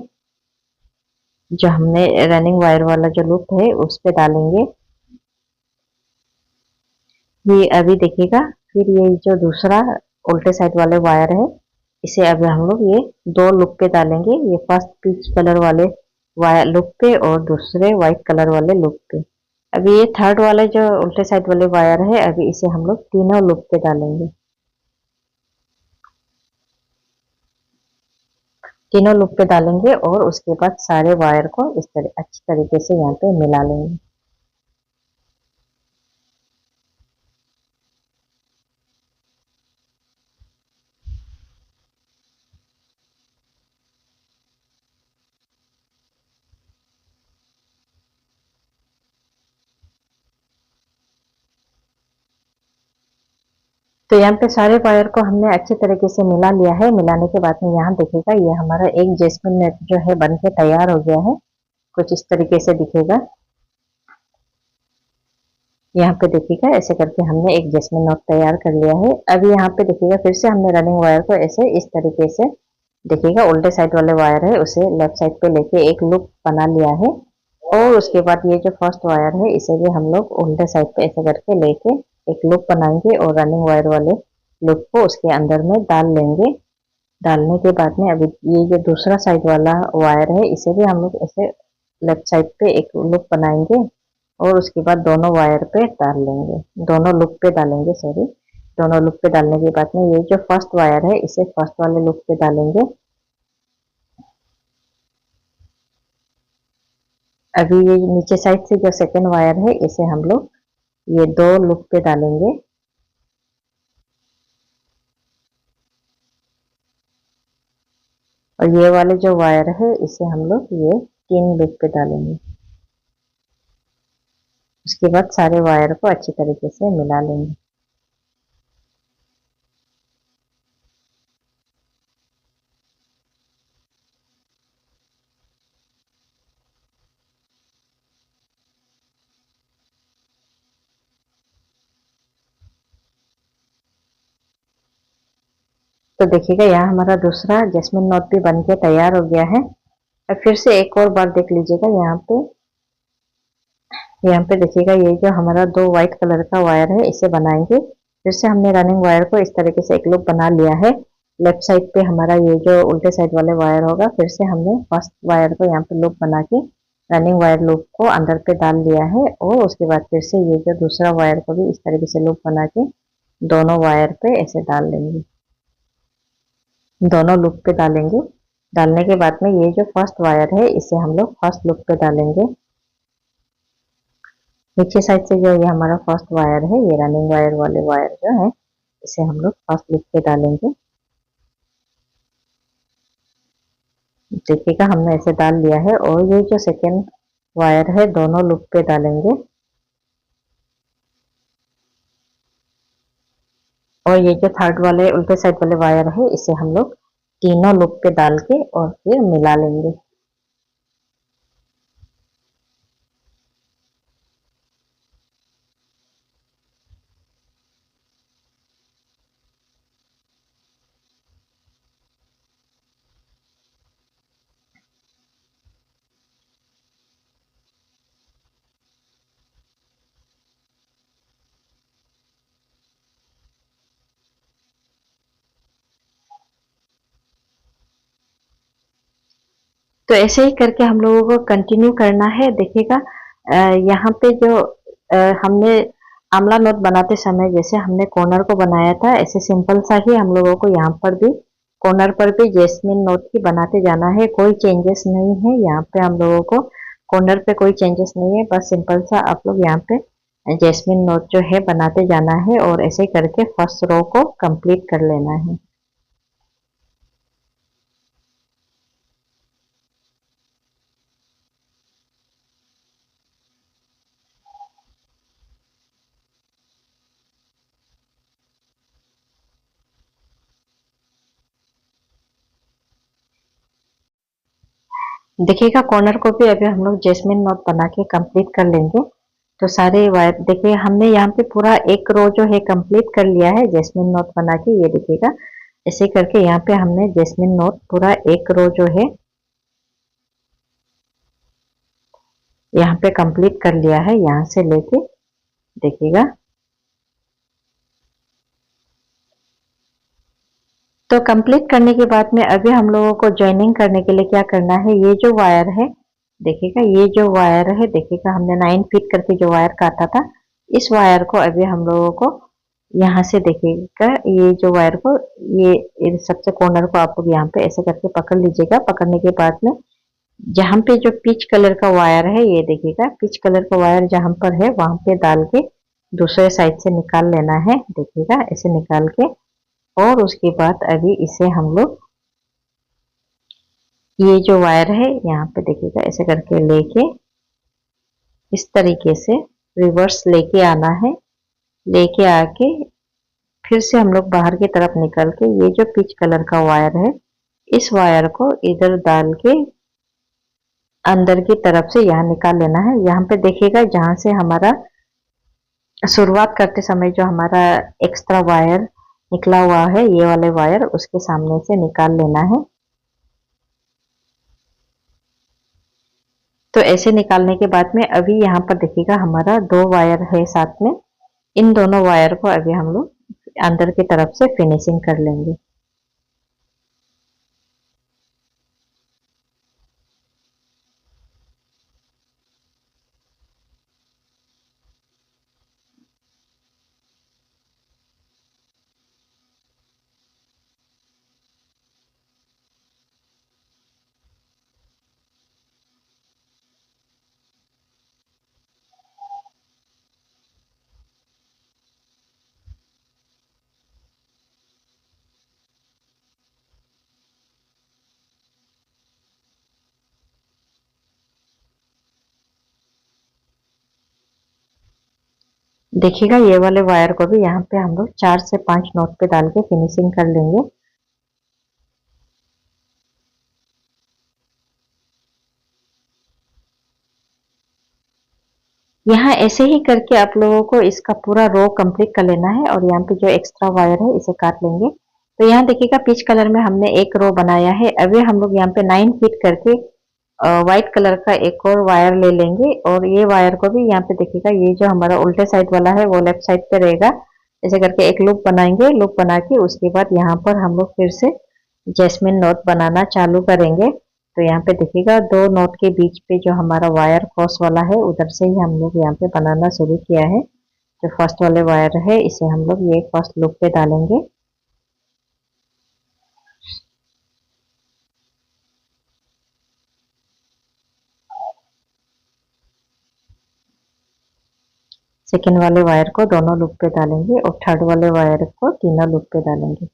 जो हमने रनिंग वायर वाला जो लूप है उस पे डालेंगे। ये अभी देखिएगा। फिर ये जो दूसरा उल्टे साइड वाले वायर है, इसे अभी हम लोग ये दो लूप पे डालेंगे। ये फर्स्ट पीच कलर वाले वायर लूप पे और दूसरे व्हाइट कलर वाले लूप पे। अभी ये थर्ड वाले जो उल्टे साइड वाले वायर है, अभी इसे हम लोग तीनों लूप पे डालेंगे। तीनों लूप पे डालेंगे और उसके बाद सारे वायर को इस तरह अच्छी तरीके से यहाँ पे मिला लेंगे। तो यहाँ पे सारे वायर को हमने अच्छे तरीके से मिला लिया है। मिलाने के बाद में यहाँ देखिएगा, ये हमारा एक जैस्मिन नेट जो है बन के तैयार हो गया है। कुछ इस तरीके से दिखेगा। यहाँ पे देखिएगा ऐसे करके हमने एक जैस्मिन नोट तैयार कर लिया है। अभी यहाँ पे देखिएगा फिर से हमने रनिंग वायर को ऐसे इस तरीके से, देखिएगा उल्टे साइड वाले वायर है उसे लेफ्ट साइड पे लेके एक लूप बना लिया है। और उसके बाद ये जो फर्स्ट वायर है, इसे भी हम लोग उल्टे साइड पे ऐसे करके लेके एक लूप बनाएंगे और रनिंग वायर वाले लूप को उसके अंदर में डाल लेंगे। डालने के बाद में अभी ये जो दूसरा साइड वाला वायर है, इसे भी हम लोग ऐसे लेफ्ट साइड पे एक लूप बनाएंगे और उसके बाद दोनों वायर पे डाल लेंगे, दोनों लूप पे डालेंगे, सॉरी। दोनों लूप पे डालने के बाद में ये जो फर्स्ट वायर है, इसे फर्स्ट वाले लूप पे डालेंगे। अभी ये नीचे साइड से जो सेकेंड वायर है, इसे हम लोग ये दो लूप पे डालेंगे। और ये वाले जो वायर है, इसे हम लोग ये तीन लूप पे डालेंगे। उसके बाद सारे वायर को अच्छी तरीके से मिला लेंगे। तो देखिएगा यहाँ हमारा दूसरा जैस्मिन नोट भी बन के तैयार हो गया है। अब फिर से एक और बार देख लीजिएगा। यहाँ पे देखिएगा ये जो हमारा दो व्हाइट कलर का वायर है, इसे बनाएंगे। फिर से हमने रनिंग वायर को इस तरीके से एक लूप बना लिया है। लेफ्ट साइड पे हमारा ये जो उल्टे साइड वाले वायर होगा, फिर से हमने फर्स्ट वायर को यहाँ पे लूप बना के रनिंग वायर लूप को अंदर पे डाल लिया है। और उसके बाद फिर से ये जो दूसरा वायर को भी इस तरीके से लूप बना के दोनों वायर पे ऐसे डाल लेंगे, दोनों लूप पे डालेंगे। डालने के बाद में ये जो फर्स्ट वायर है, इसे हम लोग फर्स्ट लूप पे डालेंगे। नीचे साइड से जो ये हमारा फर्स्ट वायर है, ये रनिंग वायर वाले वायर जो है, इसे हम लोग फर्स्ट लूप पे डालेंगे। देखिएगा हमने ऐसे डाल लिया है। और ये जो सेकेंड वायर है, दोनों लूप पे डालेंगे। और ये जो थर्ड वाले उल्टे साइड वाले वायर है इसे हम लोग तीनों लूप पे डाल के और फिर मिला लेंगे। तो ऐसे ही करके हम लोगों को कंटिन्यू करना है। देखिएगा यहाँ पे जो हमने आंवला नोट बनाते समय जैसे हमने कॉर्नर को बनाया था, ऐसे सिंपल सा ही हम लोगों को यहाँ पर भी कॉर्नर पर भी जैस्मिन नोट ही बनाते जाना है। कोई चेंजेस नहीं है यहाँ पे हम लोगों को, कॉर्नर पे कोई चेंजेस नहीं है, बस सिंपल सा आप लोग यहाँ पे जैस्मिन नोट जो है बनाते जाना है और ऐसे करके फर्स्ट रो को कंप्लीट कर लेना है। देखिएगा कॉर्नर को भी अभी हम लोग जैस्मिन नोट बना के कंप्लीट कर लेंगे। तो सारे वायर देखिए हमने यहाँ पे पूरा एक रो जो है कंप्लीट कर लिया है जैस्मिन नोट बना के। ये देखिएगा ऐसे करके यहाँ पे हमने जैस्मिन नोट पूरा एक रो जो है यहाँ पे कंप्लीट कर लिया है, यहाँ से लेके देखिएगा। तो कंप्लीट करने के बाद में अभी हम लोगों को जॉइनिंग करने के लिए क्या करना है, ये जो वायर है देखिएगा, ये जो वायर है देखिएगा हमने 9 फीट करके जो वायर काटा था, इस वायर को अभी हम लोगों को यहाँ से देखिएगा, ये जो वायर को ये सबसे कॉर्नर को आप लोग यहाँ पे ऐसे करके पकड़ लीजिएगा। पकड़ने के बाद में जहाँ पे जो पीच कलर का वायर है, ये देखिएगा पीच कलर का वायर जहाँ पर है वहां पे डाल के दूसरे साइड से निकाल लेना है। देखिएगा ऐसे निकाल के और उसके बाद अभी इसे हम लोग ये जो वायर है यहाँ पे देखिएगा ऐसे करके लेके इस तरीके से रिवर्स लेके आना है। लेके आके फिर से हम लोग बाहर की तरफ निकल के ये जो पीच कलर का वायर है इस वायर को इधर डाल के अंदर की तरफ से यहाँ निकाल लेना है। यहाँ पे देखिएगा जहाँ से हमारा शुरुआत करते समय जो हमारा एक्स्ट्रा वायर निकला हुआ है, ये वाले वायर उसके सामने से निकाल लेना है। तो ऐसे निकालने के बाद में अभी यहाँ पर देखिएगा हमारा दो वायर है साथ में, इन दोनों वायर को अभी हम लोग अंदर की तरफ से फिनिशिंग कर लेंगे। देखिएगा ये वाले वायर को भी यहाँ पे हम लोग 4 से 5 नॉट पे डाल के फिनिशिंग कर लेंगे। यहाँ ऐसे ही करके आप लोगों को इसका पूरा रो कंप्लीट कर लेना है और यहाँ पे जो एक्स्ट्रा वायर है इसे काट लेंगे। तो यहाँ देखिएगा पीच कलर में हमने एक रो बनाया है। अभी हम लोग यहाँ पे 9 फीट करके व्हाइट कलर का एक और वायर ले लेंगे और ये वायर को भी यहाँ पे देखिएगा, ये जो हमारा उल्टे साइड वाला है वो लेफ्ट साइड पे रहेगा। ऐसे करके एक लूप बनाएंगे, लूप बना के उसके बाद यहाँ पर हम लोग फिर से जैस्मिन नोट बनाना चालू करेंगे। तो यहाँ पे देखिएगा दो नोट के बीच पे जो हमारा वायर क्रॉस वाला है उधर से ही हम लोग यहाँ पे बनाना शुरू किया है। जो फर्स्ट वाले वायर है इसे हम लोग ये फर्स्ट लूप पे डालेंगे। सेकेंड वाले वायर को दोनों लूप पे डालेंगे और थर्ड वाले वायर को तीनों लूप पे डालेंगे।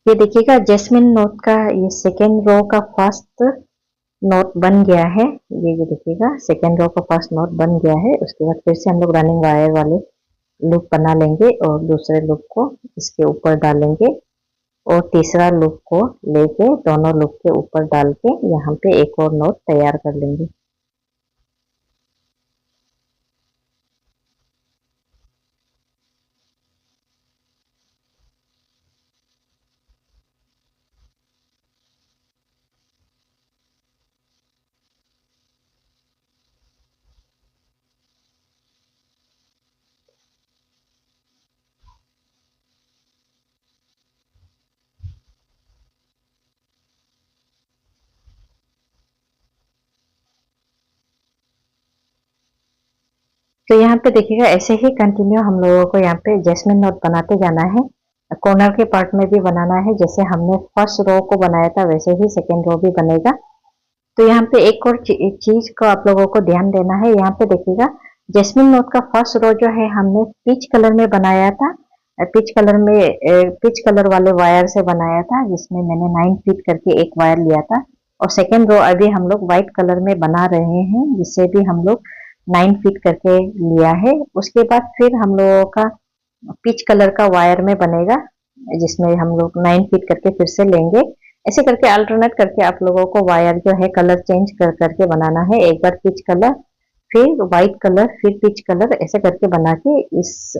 ये देखिएगा जैस्मिन नोट का ये सेकेंड रो का फर्स्ट नोट बन गया है। ये जो देखिएगा सेकेंड रो का फर्स्ट नोट बन गया है। उसके बाद फिर से हम लोग रनिंग वायर वाले लूप बना लेंगे और दूसरे लूप को इसके ऊपर डालेंगे और तीसरा लूप को लेके दोनों लूप के ऊपर डाल के यहाँ पे एक और नोट तैयार कर लेंगे। तो यहाँ पे देखिएगा ऐसे ही कंटिन्यू हम लोगों को यहाँ पे जैस्मिन नोट बनाते जाना है। कॉर्नर के पार्ट में भी बनाना है, जैसे हमने फर्स्ट रो को बनाया था वैसे ही सेकेंड रो भी बनेगा। तो यहाँ पे एक और चीज को आप लोगों को ध्यान देना है। यहाँ पे देखिएगा जैस्मिन नोट का फर्स्ट रो जो है हमने पीच कलर में बनाया था। पीच कलर वाले वायर से बनाया था, जिसमें मैंने 9 फीट करके एक वायर लिया था। और सेकेंड रो अभी हम लोग व्हाइट कलर में बना रहे हैं, जिससे भी हम लोग 9 फीट करके लिया है। उसके बाद फिर हम लोगों का पीच कलर का वायर में बनेगा, जिसमें हम लोग 9 फीट करके फिर से लेंगे। ऐसे करके अल्टरनेट करके आप लोगों को वायर जो है कलर चेंज कर करके बनाना है। एक बार पीच कलर, फिर व्हाइट कलर, फिर पीच कलर, ऐसे करके बना के इस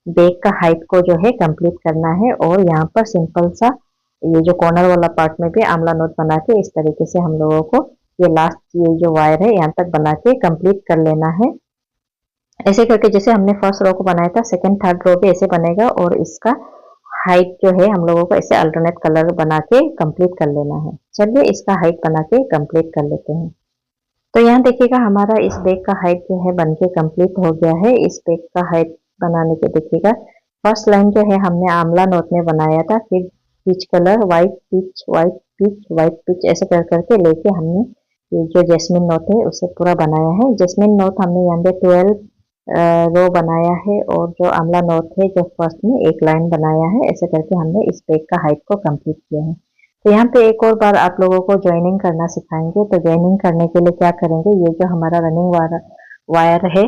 बैग का हाइट को जो है कंप्लीट करना है। और यहाँ पर सिंपल सा ये जो कॉर्नर वाला पार्ट में भी आमला नोट बना के इस तरीके से हम लोगों को ये लास्ट ये जो वायर है यहाँ तक बना के कंप्लीट कर लेना है। ऐसे करके जैसे हमने फर्स्ट रो को बनाया था, सेकंड थर्ड रो भी ऐसे बनेगा। और इसका हाइट जो है हम लोगों को ऐसे अल्टरनेट कलर बना के कंप्लीट कर लेना है। चलिए इसका हाइट बना के कंप्लीट कर लेते हैं। तो यहाँ देखिएगा हमारा इस बैग का हाइट जो है बन के कंप्लीट हो गया है। इस बैग का हाइट बनाने के देखिएगा फर्स्ट लाइन जो है हमने आमला नोट में बनाया था, फिर peach colour, white peach, white peach, white peach, ऐसे कर करके लेके हमने ये जो जैस्मिन नोट है उसे पूरा बनाया है। जैस्मिन नोट हमने यहाँ पे 12 रो बनाया है और जो आमला नोट है जो फर्स्ट में एक लाइन बनाया है। ऐसे करके हमने इस बैग का हाइट को कंप्लीट किया है। तो यहाँ पे एक और बार आप लोगों को ज्वाइनिंग करना सिखाएंगे। तो ज्वाइनिंग करने के लिए क्या करेंगे, ये जो हमारा रनिंग वायर है,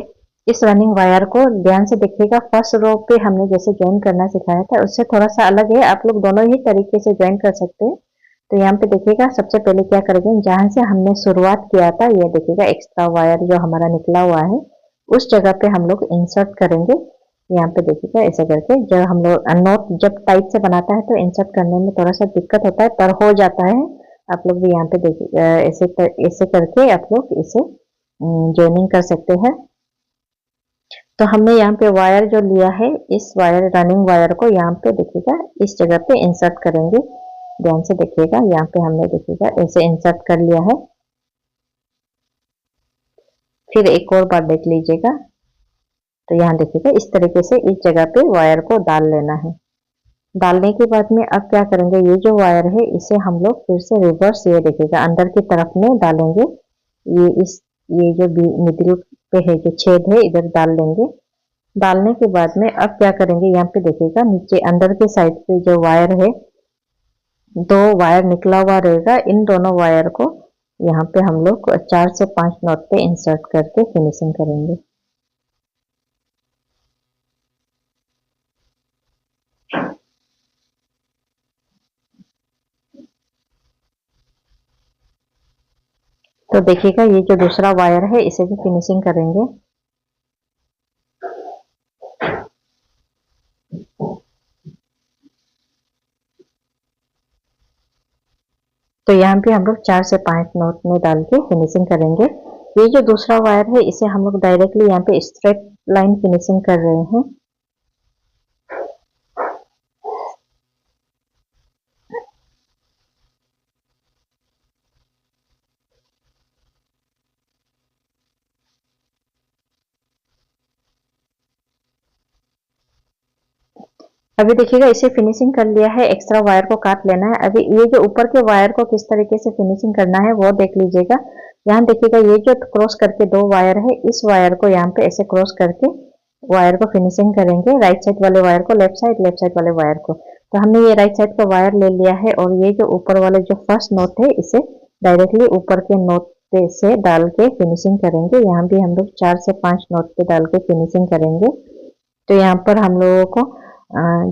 इस रनिंग वायर को ध्यान से देखिएगा। फर्स्ट रो पे हमने जैसे ज्वाइन करना सिखाया था उससे थोड़ा सा अलग है, आप लोग दोनों ही तरीके से ज्वाइन कर सकते हैं। तो यहाँ पे देखिएगा सबसे पहले क्या करेंगे, जहां से हमने शुरुआत किया था ये देखिएगा एक्स्ट्रा वायर जो हमारा निकला हुआ है उस जगह पे हम लोग इंसर्ट करेंगे। यहाँ पे देखिएगा ऐसे करके जब हम लोग नोट जब टाइट से बनाता है तो इंसर्ट करने में थोड़ा सा दिक्कत होता है, पर हो जाता है। आप लोग भी यहाँ पे देखिए ऐसे करके आप लोग इसे ज्वाइनिंग कर सकते हैं। तो हमने यहाँ पे वायर जो लिया है, इस वायर रनिंग वायर को यहाँ पे देखिएगा इस जगह पे इंसर्ट करेंगे। ध्यान से देखिएगा, यहाँ पे हमने देखिएगा ऐसे इंसर्ट कर लिया है। फिर एक और बार देख लीजिएगा। तो यहाँ देखिएगा इस तरीके से इस जगह पे वायर को डाल लेना है। डालने के बाद में अब क्या करेंगे, ये जो वायर है इसे हम लोग फिर से रिवर्स, ये देखिएगा अंदर की तरफ में डालेंगे। ये जो मिडिल पे है जो छेद है इधर डाल लेंगे। डालने के बाद में अब क्या करेंगे, यहाँ पे देखिएगा नीचे अंदर के साइड पे जो वायर है, दो वायर निकला हुआ रहेगा। इन दोनों वायर को यहाँ पे हम लोग 4 से 5 नॉट पे इंसर्ट करके फिनिशिंग करेंगे। तो देखिएगा ये जो दूसरा वायर है इसे भी फिनिशिंग करेंगे। तो यहाँ पे हम लोग 4 से 5 नॉट में डाल के फिनिशिंग करेंगे। ये जो दूसरा वायर है इसे हम लोग डायरेक्टली यहाँ पे स्ट्रेट लाइन फिनिशिंग कर रहे हैं। अभी देखिएगा इसे फिनिशिंग कर लिया है, एक्स्ट्रा वायर को काट लेना है। अभी ये जो ऊपर के वायर को किस तरीके से फिनिशिंग करना है वो देख लीजिएगा। यहाँ देखिएगा ये जो क्रॉस करके दो वायर है, इस वायर को यहाँ पे ऐसे क्रॉस करके वायर को फिनिशिंग करेंगे। राइट साइड वाले वायर को लेफ्ट साइड वाले वायर को। तो हमने ये राइट साइड का वायर ले लिया है और ये जो ऊपर वाले जो फर्स्ट नोट है इसे डायरेक्टली ऊपर के नोट पे से डाल के फिनिशिंग करेंगे। यहाँ भी हम लोग 4 से 5 नोट पे डाल के फिनिशिंग करेंगे। तो यहाँ पर हम लोगों को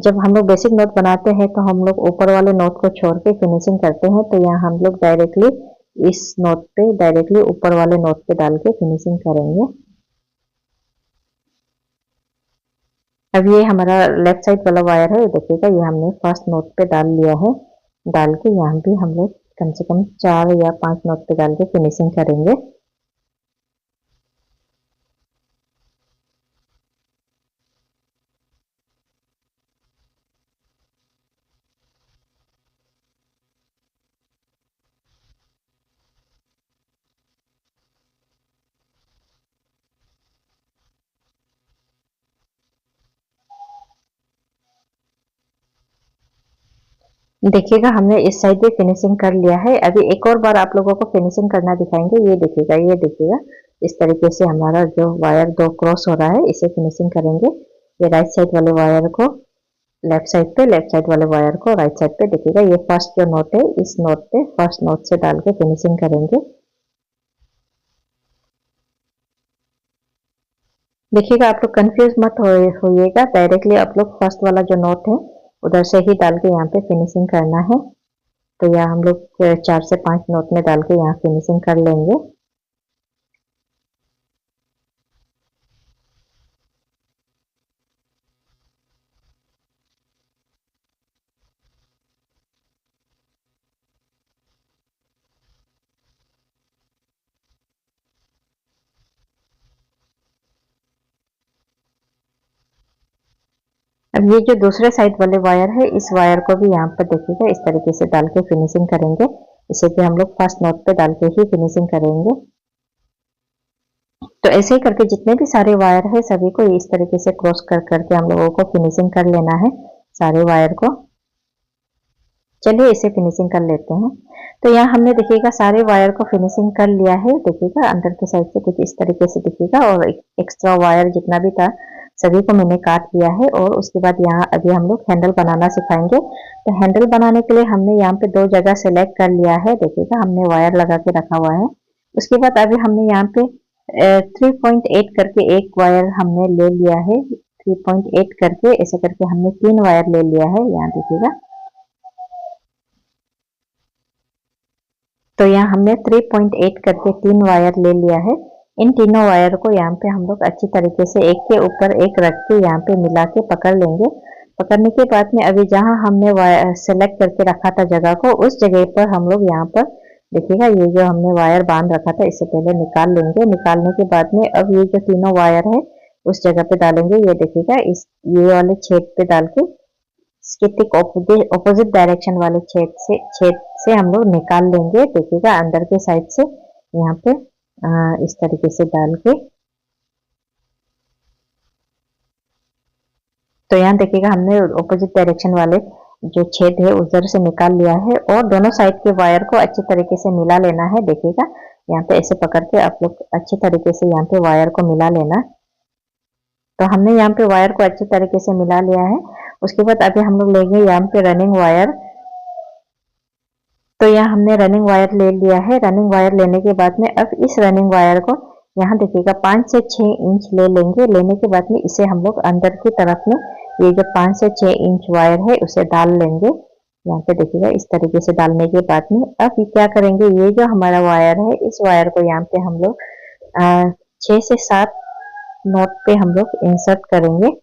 जब हम लोग बेसिक नोट बनाते हैं तो हम लोग ऊपर वाले नोट को छोड़ के फिनिशिंग करते हैं। तो यहाँ हम लोग डायरेक्टली इस नोट पे डायरेक्टली ऊपर वाले नोट पे डाल के फिनिशिंग करेंगे। अब ये हमारा लेफ्ट साइड वाला वायर है, देखिएगा ये हमने फर्स्ट नोट पे डाल लिया है। डाल के यहाँ भी हम लोग कम से कम 4 या 5 नोट पे डाल के फिनिशिंग करेंगे। देखिएगा हमने इस साइड भी फिनिशिंग कर लिया है। अभी एक और बार आप लोगों को फिनिशिंग करना दिखाएंगे। ये देखिएगा, ये देखिएगा इस तरीके से हमारा जो वायर दो क्रॉस हो रहा है इसे फिनिशिंग करेंगे। ये राइट साइड वाले वायर को लेफ्ट साइड पे, लेफ्ट साइड वाले वायर को राइट साइड पे। देखिएगा ये फर्स्ट जो नोट है इस नोट पे फर्स्ट नोट से डाल के फिनिशिंग करेंगे। देखिएगा आप लोग कंफ्यूज मत होइएगा, डायरेक्टली आप लोग फर्स्ट वाला जो नोट है उधर से ही डाल के यहाँ पे फिनिशिंग करना है। तो यहाँ हम लोग 4 से 5 नोट में डाल के यहाँ फिनिशिंग कर लेंगे। अब ये जो दूसरे साइड वाले वायर है इस वायर को भी यहाँ पर देखिएगा इस तरीके से डाल के फिनिशिंग करेंगे। इसे भी हम लोग फर्स्ट नोट पे डाल के ही फिनिशिंग करेंगे। तो ऐसे ही करके जितने भी सारे वायर है सभी को इस तरीके से क्रॉस कर करके हम लोगों को फिनिशिंग कर लेना है सारे वायर को। चलिए इसे फिनिशिंग कर लेते हैं। तो यहाँ हमने देखिएगा सारे वायर को फिनिशिंग कर लिया है। देखिएगा अंदर के साइड से कुछ इस तरीके से दिखेगा और एक्स्ट्रा वायर जितना भी था सभी को मैंने काट लिया है। और उसके बाद यहाँ अभी हम लोग हैंडल बनाना सिखाएंगे। तो हैंडल बनाने के लिए हमने यहाँ पे 2 जगह सेलेक्ट कर लिया है। देखिएगा हमने वायर लगा के रखा हुआ है। उसके बाद अभी हमने यहाँ पे 3.8 करके एक वायर हमने ले लिया है। 3.8 करके ऐसे करके हमने 3 वायर ले लिया है। यहाँ देखिएगा, तो यहाँ हमने 3.8 करके 3 वायर ले लिया है। इन तीनों वायर को यहाँ पे हम लोग अच्छी तरीके से एक के ऊपर एक रख के यहाँ पे मिला के पकड़ लेंगे। पकड़ने के बाद में अभी जहाँ हमने वायर सेलेक्ट करके रखा था जगह को, उस जगह पर हम लोग यहाँ पर देखिएगा ये जो हमने वायर बांध रखा था इसे पहले निकाल लेंगे। निकालने के बाद में अब ये जो तीनों वायर है उस जगह पे डालेंगे। ये देखिएगा इस ये वाले छेद पे डाल के इसके ठीक ऑपोजिट डायरेक्शन वाले छेद से हम लोग निकाल लेंगे। देखिएगा अंदर के साइड से यहाँ पे इस तरीके से डाल के। तो यहाँ देखिएगा हमने ऑपोजिट डायरेक्शन वाले जो छेद है उधर से निकाल लिया है और दोनों साइड के वायर को अच्छे तरीके से मिला लेना है। देखिएगा यहाँ पे ऐसे पकड़ के आप लोग अच्छे तरीके से यहाँ पे वायर को मिला लेना। तो हमने यहाँ पे वायर को अच्छे तरीके से मिला लिया है। उसके बाद अभी हम लोग लेंगे यहाँ पे रनिंग वायर। तो यहाँ हमने रनिंग वायर ले लिया है। रनिंग वायर लेने के बाद में अब इस रनिंग वायर को यहाँ देखिएगा 5 से 6 इंच ले लेंगे। लेने के बाद में इसे हम लोग अंदर की तरफ में ये जो 5 से 6 इंच वायर है उसे डाल लेंगे। यहाँ पे देखिएगा इस तरीके से डालने के बाद में अब ये क्या करेंगे, ये जो हमारा वायर है इस वायर को यहाँ पे हम लोग 6 से 7 नोट पे हम लोग इंसर्ट करेंगे।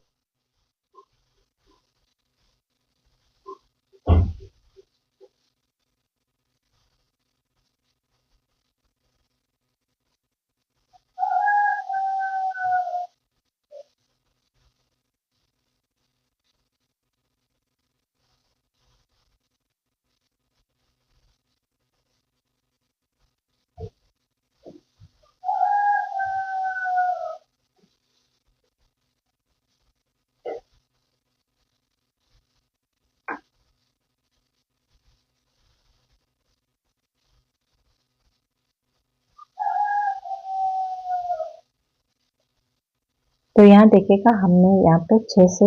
तो यहाँ देखिएगा हमने यहाँ पे 6 से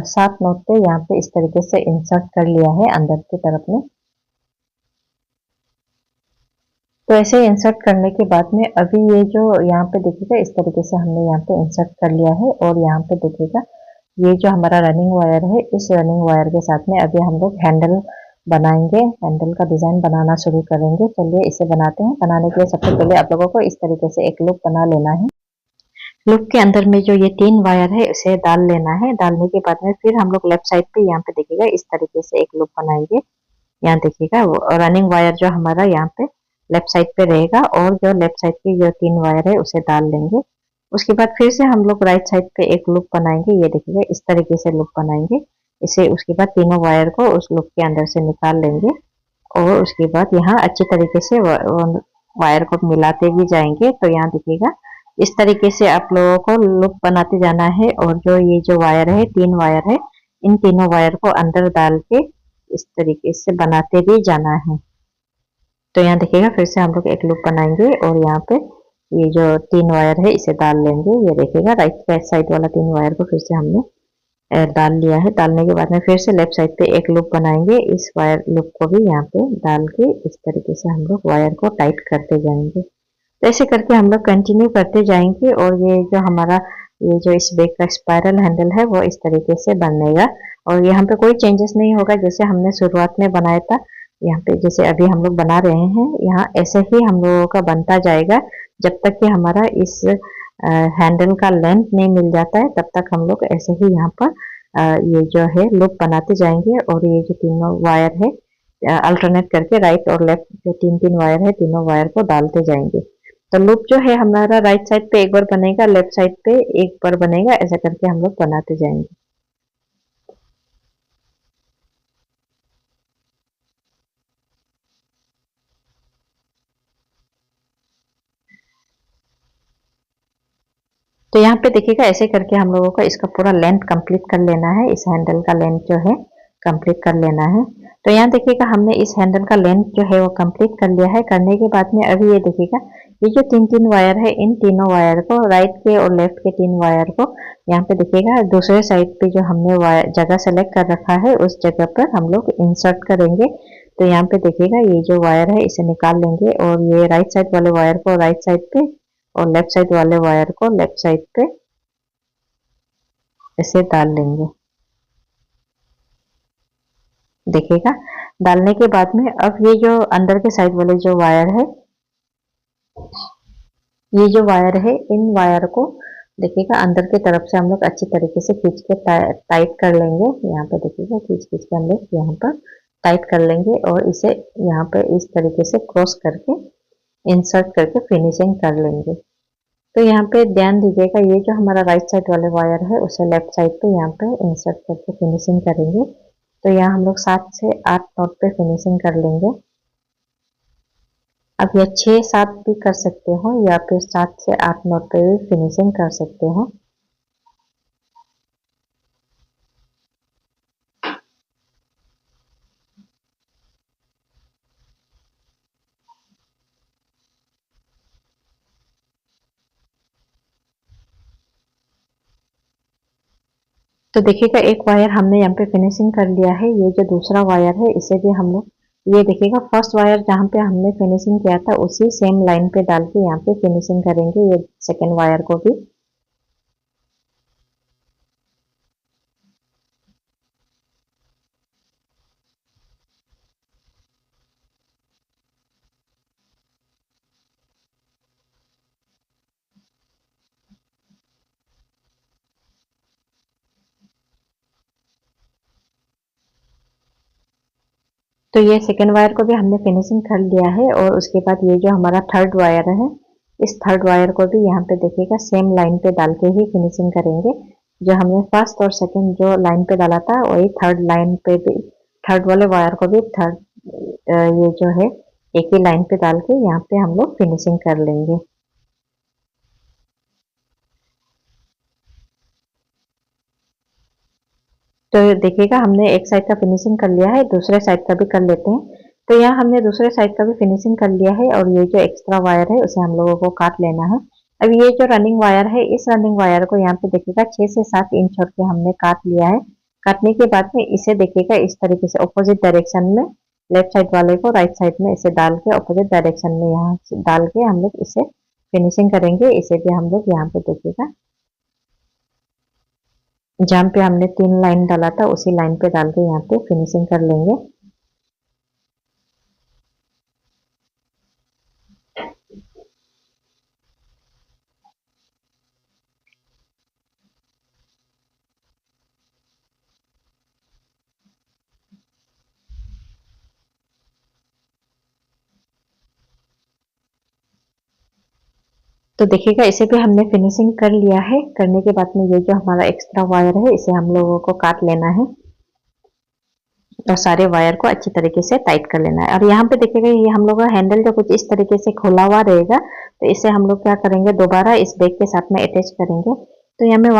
7 नोट पे यहाँ पे इस तरीके से इंसर्ट कर लिया है अंदर की तरफ में। तो ऐसे इंसर्ट करने के बाद में अभी ये जो यहाँ पे देखिएगा इस तरीके से हमने यहाँ पे इंसर्ट कर लिया है, और यहाँ पे देखिएगा ये जो हमारा रनिंग वायर है, इस रनिंग वायर के साथ में अभी हम लोग हैंडल बनाएंगे, हैंडल का डिजाइन बनाना शुरू करेंगे। चलिए इसे बनाते हैं। बनाने के लिए सबसे पहले आप लोगों को इस तरीके से एक लूप बना लेना है। लूप के अंदर में जो ये 3 वायर है इसे डाल लेना है। डालने के बाद में फिर हम लोग लेफ्ट साइड पे यहाँ पे देखिएगा इस तरीके से एक लूप बनाएंगे। यहाँ देखिएगा रनिंग वायर जो हमारा यहाँ पे लेफ्ट साइड पे रहेगा, और जो लेफ्ट साइड की जो 3 वायर है उसे डाल लेंगे। उसके बाद फिर से हम लोग राइट साइड पे एक लूप बनाएंगे। ये देखिएगा इस तरीके से लूप बनाएंगे इसे। उसके बाद तीनों वायर को उस लूप के अंदर से निकाल लेंगे, और उसके बाद यहाँ अच्छी तरीके से वायर को मिलाते भी जाएंगे। तो यहाँ देखिएगा इस तरीके से आप लोगों को लूप बनाते जाना है, और जो ये जो वायर है 3 वायर है, इन तीनों वायर को अंदर डाल के इस तरीके से बनाते भी जाना है। तो यहाँ देखिएगा फिर से हम लोग एक लूप बनाएंगे, और यहाँ पे ये जो 3 वायर है इसे डाल लेंगे। ये देखिएगा राइट साइड वाला 3 वायर को फिर से हमने डाल लिया है। डालने के बाद में फिर से लेफ्ट साइड पे एक लूप बनाएंगे। इस वायर लूप को भी यहाँ पे डाल के इस तरीके से हम लोग वायर को टाइट करते जाएंगे। तो ऐसे करके हम लोग कंटिन्यू करते जाएंगे, और ये जो हमारा ये जो इस बैग का स्पाइरल हैंडल है वो इस तरीके से बनेगा, और यहाँ पे कोई चेंजेस नहीं होगा जैसे हमने शुरुआत में बनाया था। यहाँ पे जैसे अभी हम लोग बना रहे हैं, यहाँ ऐसे ही हम लोगों का बनता जाएगा जब तक कि हमारा इस हैंडल का लेंथ नहीं मिल जाता है, तब तक हम लोग ऐसे ही यहाँ पर ये जो है लूप बनाते जाएंगे। और ये जो तीनों वायर है अल्टरनेट करके राइट और लेफ्ट जो 3 वायर है, तीनों वायर को डालते जाएंगे। तो लूप जो है हमारा राइट साइड पे एक बार बनेगा, लेफ्ट साइड पे एक बार बनेगा, ऐसा करके हम लोग बनाते जाएंगे। तो यहाँ पे देखिएगा ऐसे करके हम लोगों को इसका पूरा लेंथ कंप्लीट कर लेना है। इस हैंडल का लेंथ जो है कंप्लीट कर लेना है। तो यहाँ देखिएगा हमने इस हैंडल का लेंथ जो है वो कंप्लीट कर लिया है। करने के बाद में अभी ये देखिएगा ये जो 3 वायर है, इन तीनों वायर को राइट के और लेफ्ट के 3 वायर को यहाँ पे देखिएगा दूसरे साइड पे जो हमने वायर जगह सेलेक्ट कर रखा है उस जगह पर हम लोग इंसर्ट करेंगे। तो यहाँ पे देखिएगा ये जो वायर है इसे निकाल लेंगे, और ये राइट साइड वाले वायर को राइट साइड पे और लेफ्ट साइड वाले वायर को लेफ्ट साइड पे इसे डाल लेंगे। देखिएगा डालने के बाद में अब ये जो अंदर के साइड वाले जो वायर है, ये जो वायर है, इन वायर को देखिएगा अंदर की तरफ से हम लोग अच्छी तरीके से खींच के टाइट कर लेंगे। यहाँ पे देखिएगा खींच के हम लोग यहाँ पर टाइट कर लेंगे, और इसे यहाँ पे इस तरीके से क्रॉस करके इंसर्ट करके फिनिशिंग कर लेंगे। तो यहाँ पे ध्यान दीजिएगा ये जो हमारा राइट साइड वाले वायर है उसे लेफ्ट साइड पे यहाँ पे इंसर्ट करके फिनिशिंग करेंगे। तो यहाँ हम लोग 7 से 8 नोट पे फिनिशिंग कर लेंगे। अब ये 6-7 भी कर सकते हो, या फिर 7 से 8 नोट पे भी फिनिशिंग कर सकते हो। तो देखिएगा एक वायर हमने यहाँ पे फिनिशिंग कर लिया है। ये जो दूसरा वायर है इसे भी हम लोग, ये देखिएगा फर्स्ट वायर जहाँ पे हमने फिनिशिंग किया था उसी सेम लाइन पे डाल के यहाँ पे फिनिशिंग करेंगे ये सेकेंड वायर को भी। तो ये सेकेंड वायर को भी हमने फिनिशिंग कर लिया है, और उसके बाद ये जो हमारा थर्ड वायर है, इस थर्ड वायर को भी यहाँ पे देखिएगा सेम लाइन पे डाल के ही फिनिशिंग करेंगे। जो हमने फर्स्ट और सेकेंड जो लाइन पे डाला था वही थर्ड लाइन पे भी, थर्ड वाले वायर को भी थर्ड ये जो है एक ही लाइन पे डाल के यहाँ पे हम लोग फिनिशिंग कर लेंगे। तो देखिएगा हमने एक साइड का फिनिशिंग कर लिया है, दूसरे साइड का भी कर लेते हैं। तो यहाँ हमने दूसरे साइड का भी फिनिशिंग कर लिया है, और ये जो एक्स्ट्रा वायर है उसे हम लोगों को काट लेना है। अब ये जो रनिंग वायर है, इस रनिंग वायर को यहाँ पे देखिएगा 6 से 7 इंच छोड़ के हमने काट लिया है। काटने के बाद में इसे देखिएगा इस तरीके से अपोजिट डायरेक्शन में, लेफ्ट साइड वाले को राइट साइड में इसे डाल के अपोजिट डायरेक्शन में यहाँ से डाल के हम लोग इसे फिनिशिंग करेंगे। इसे भी हम लोग यहाँ पे देखिएगा जहाँ पे हमने 3 लाइन डाला था उसी लाइन पे डाल के यहाँ पे फिनिशिंग कर लेंगे। तो देखिएगा इसे भी हमने फिनिशिंग कर लिया है। करने के बाद में ये जो हमारा एक्स्ट्रा वायर है इसे हम लोगों को काट लेना है और सारे वायर को अच्छी तरीके से टाइट कर लेना है। और यहाँ पे देखिएगा ये हम लोग का हैंडल जो कुछ इस तरीके से खुला हुआ रहेगा, तो इसे हम लोग क्या करेंगे, दोबारा इस बैग के साथ में अटैच करेंगे। तो यहाँ में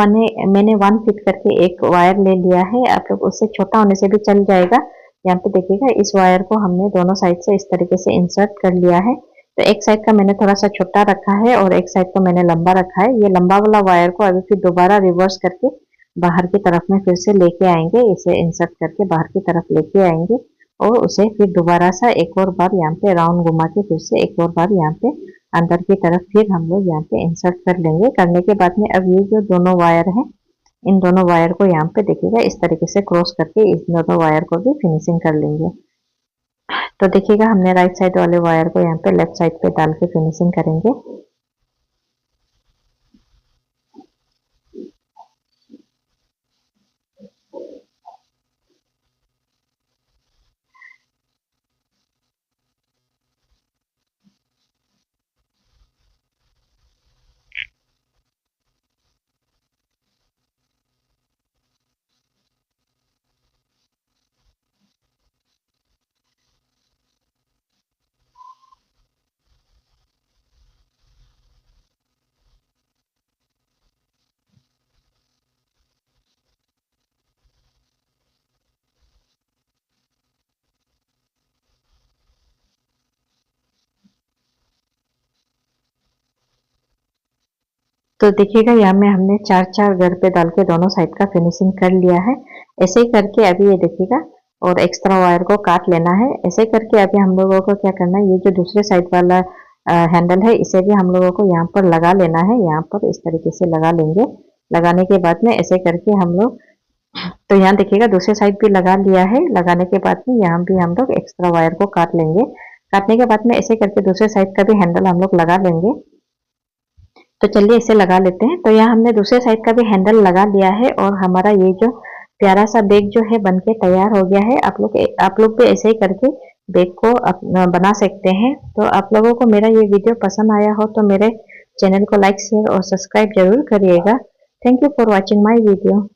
मैंने 1 फीट करके एक वायर ले लिया है, आप लोग उससे छोटा होने से भी चल जाएगा। यहाँ पे देखिएगा इस वायर को हमने दोनों साइड से इस तरीके से इंसर्ट कर लिया है। तो एक साइड का मैंने थोड़ा सा छोटा रखा है और एक साइड को मैंने लंबा रखा है। ये लंबा वाला वायर को अभी फिर दोबारा रिवर्स करके बाहर की तरफ में फिर से लेके आएंगे, इसे इंसर्ट करके बाहर की तरफ लेके आएंगे और उसे फिर दोबारा सा एक और बार यहाँ पे राउंड घुमा के फिर से एक और बार यहाँ पे अंदर की तरफ फिर हम लोग यहाँ पे इंसर्ट कर लेंगे। करने के बाद में अब ये जो दोनों वायर है, इन दोनों वायर को यहाँ पे देखिएगा इस तरीके से क्रॉस करके इस दोनों वायर को भी फिनिशिंग कर लेंगे। तो देखिएगा हमने राइट साइड वाले वायर को यहाँ पे लेफ्ट साइड पे डाल के फिनिशिंग करेंगे। तो देखिएगा यहाँ में हमने 4-4 घर पे डाल के दोनों साइड का फिनिशिंग कर लिया है। ऐसे ही करके अभी ये देखिएगा और एक्स्ट्रा वायर को काट लेना है। ऐसे करके अभी हम लोगों को क्या करना है, ये जो दूसरे साइड वाला हैंडल है इसे भी हम लोगों को यहाँ पर लगा लेना है। यहाँ पर इस तरीके से लगा लेंगे। लगाने के बाद में ऐसे करके हम लोग, तो यहाँ देखिएगा दूसरे साइड भी लगा लिया है। लगाने के बाद में यहाँ भी हम लोग एक्स्ट्रा वायर को काट लेंगे। काटने के बाद में ऐसे करके दूसरे साइड का भी हैंडल हम लोग लगा लेंगे। तो चलिए इसे लगा लेते हैं। तो यहाँ हमने दूसरे साइड का भी हैंडल लगा लिया है और हमारा ये जो प्यारा सा बैग जो है बनके तैयार हो गया है। आप लोग भी ऐसे ही करके बैग को बना सकते हैं। तो आप लोगों को मेरा ये वीडियो पसंद आया हो तो मेरे चैनल को लाइक, शेयर और सब्सक्राइब जरूर करिएगा। Thank you for watching my video.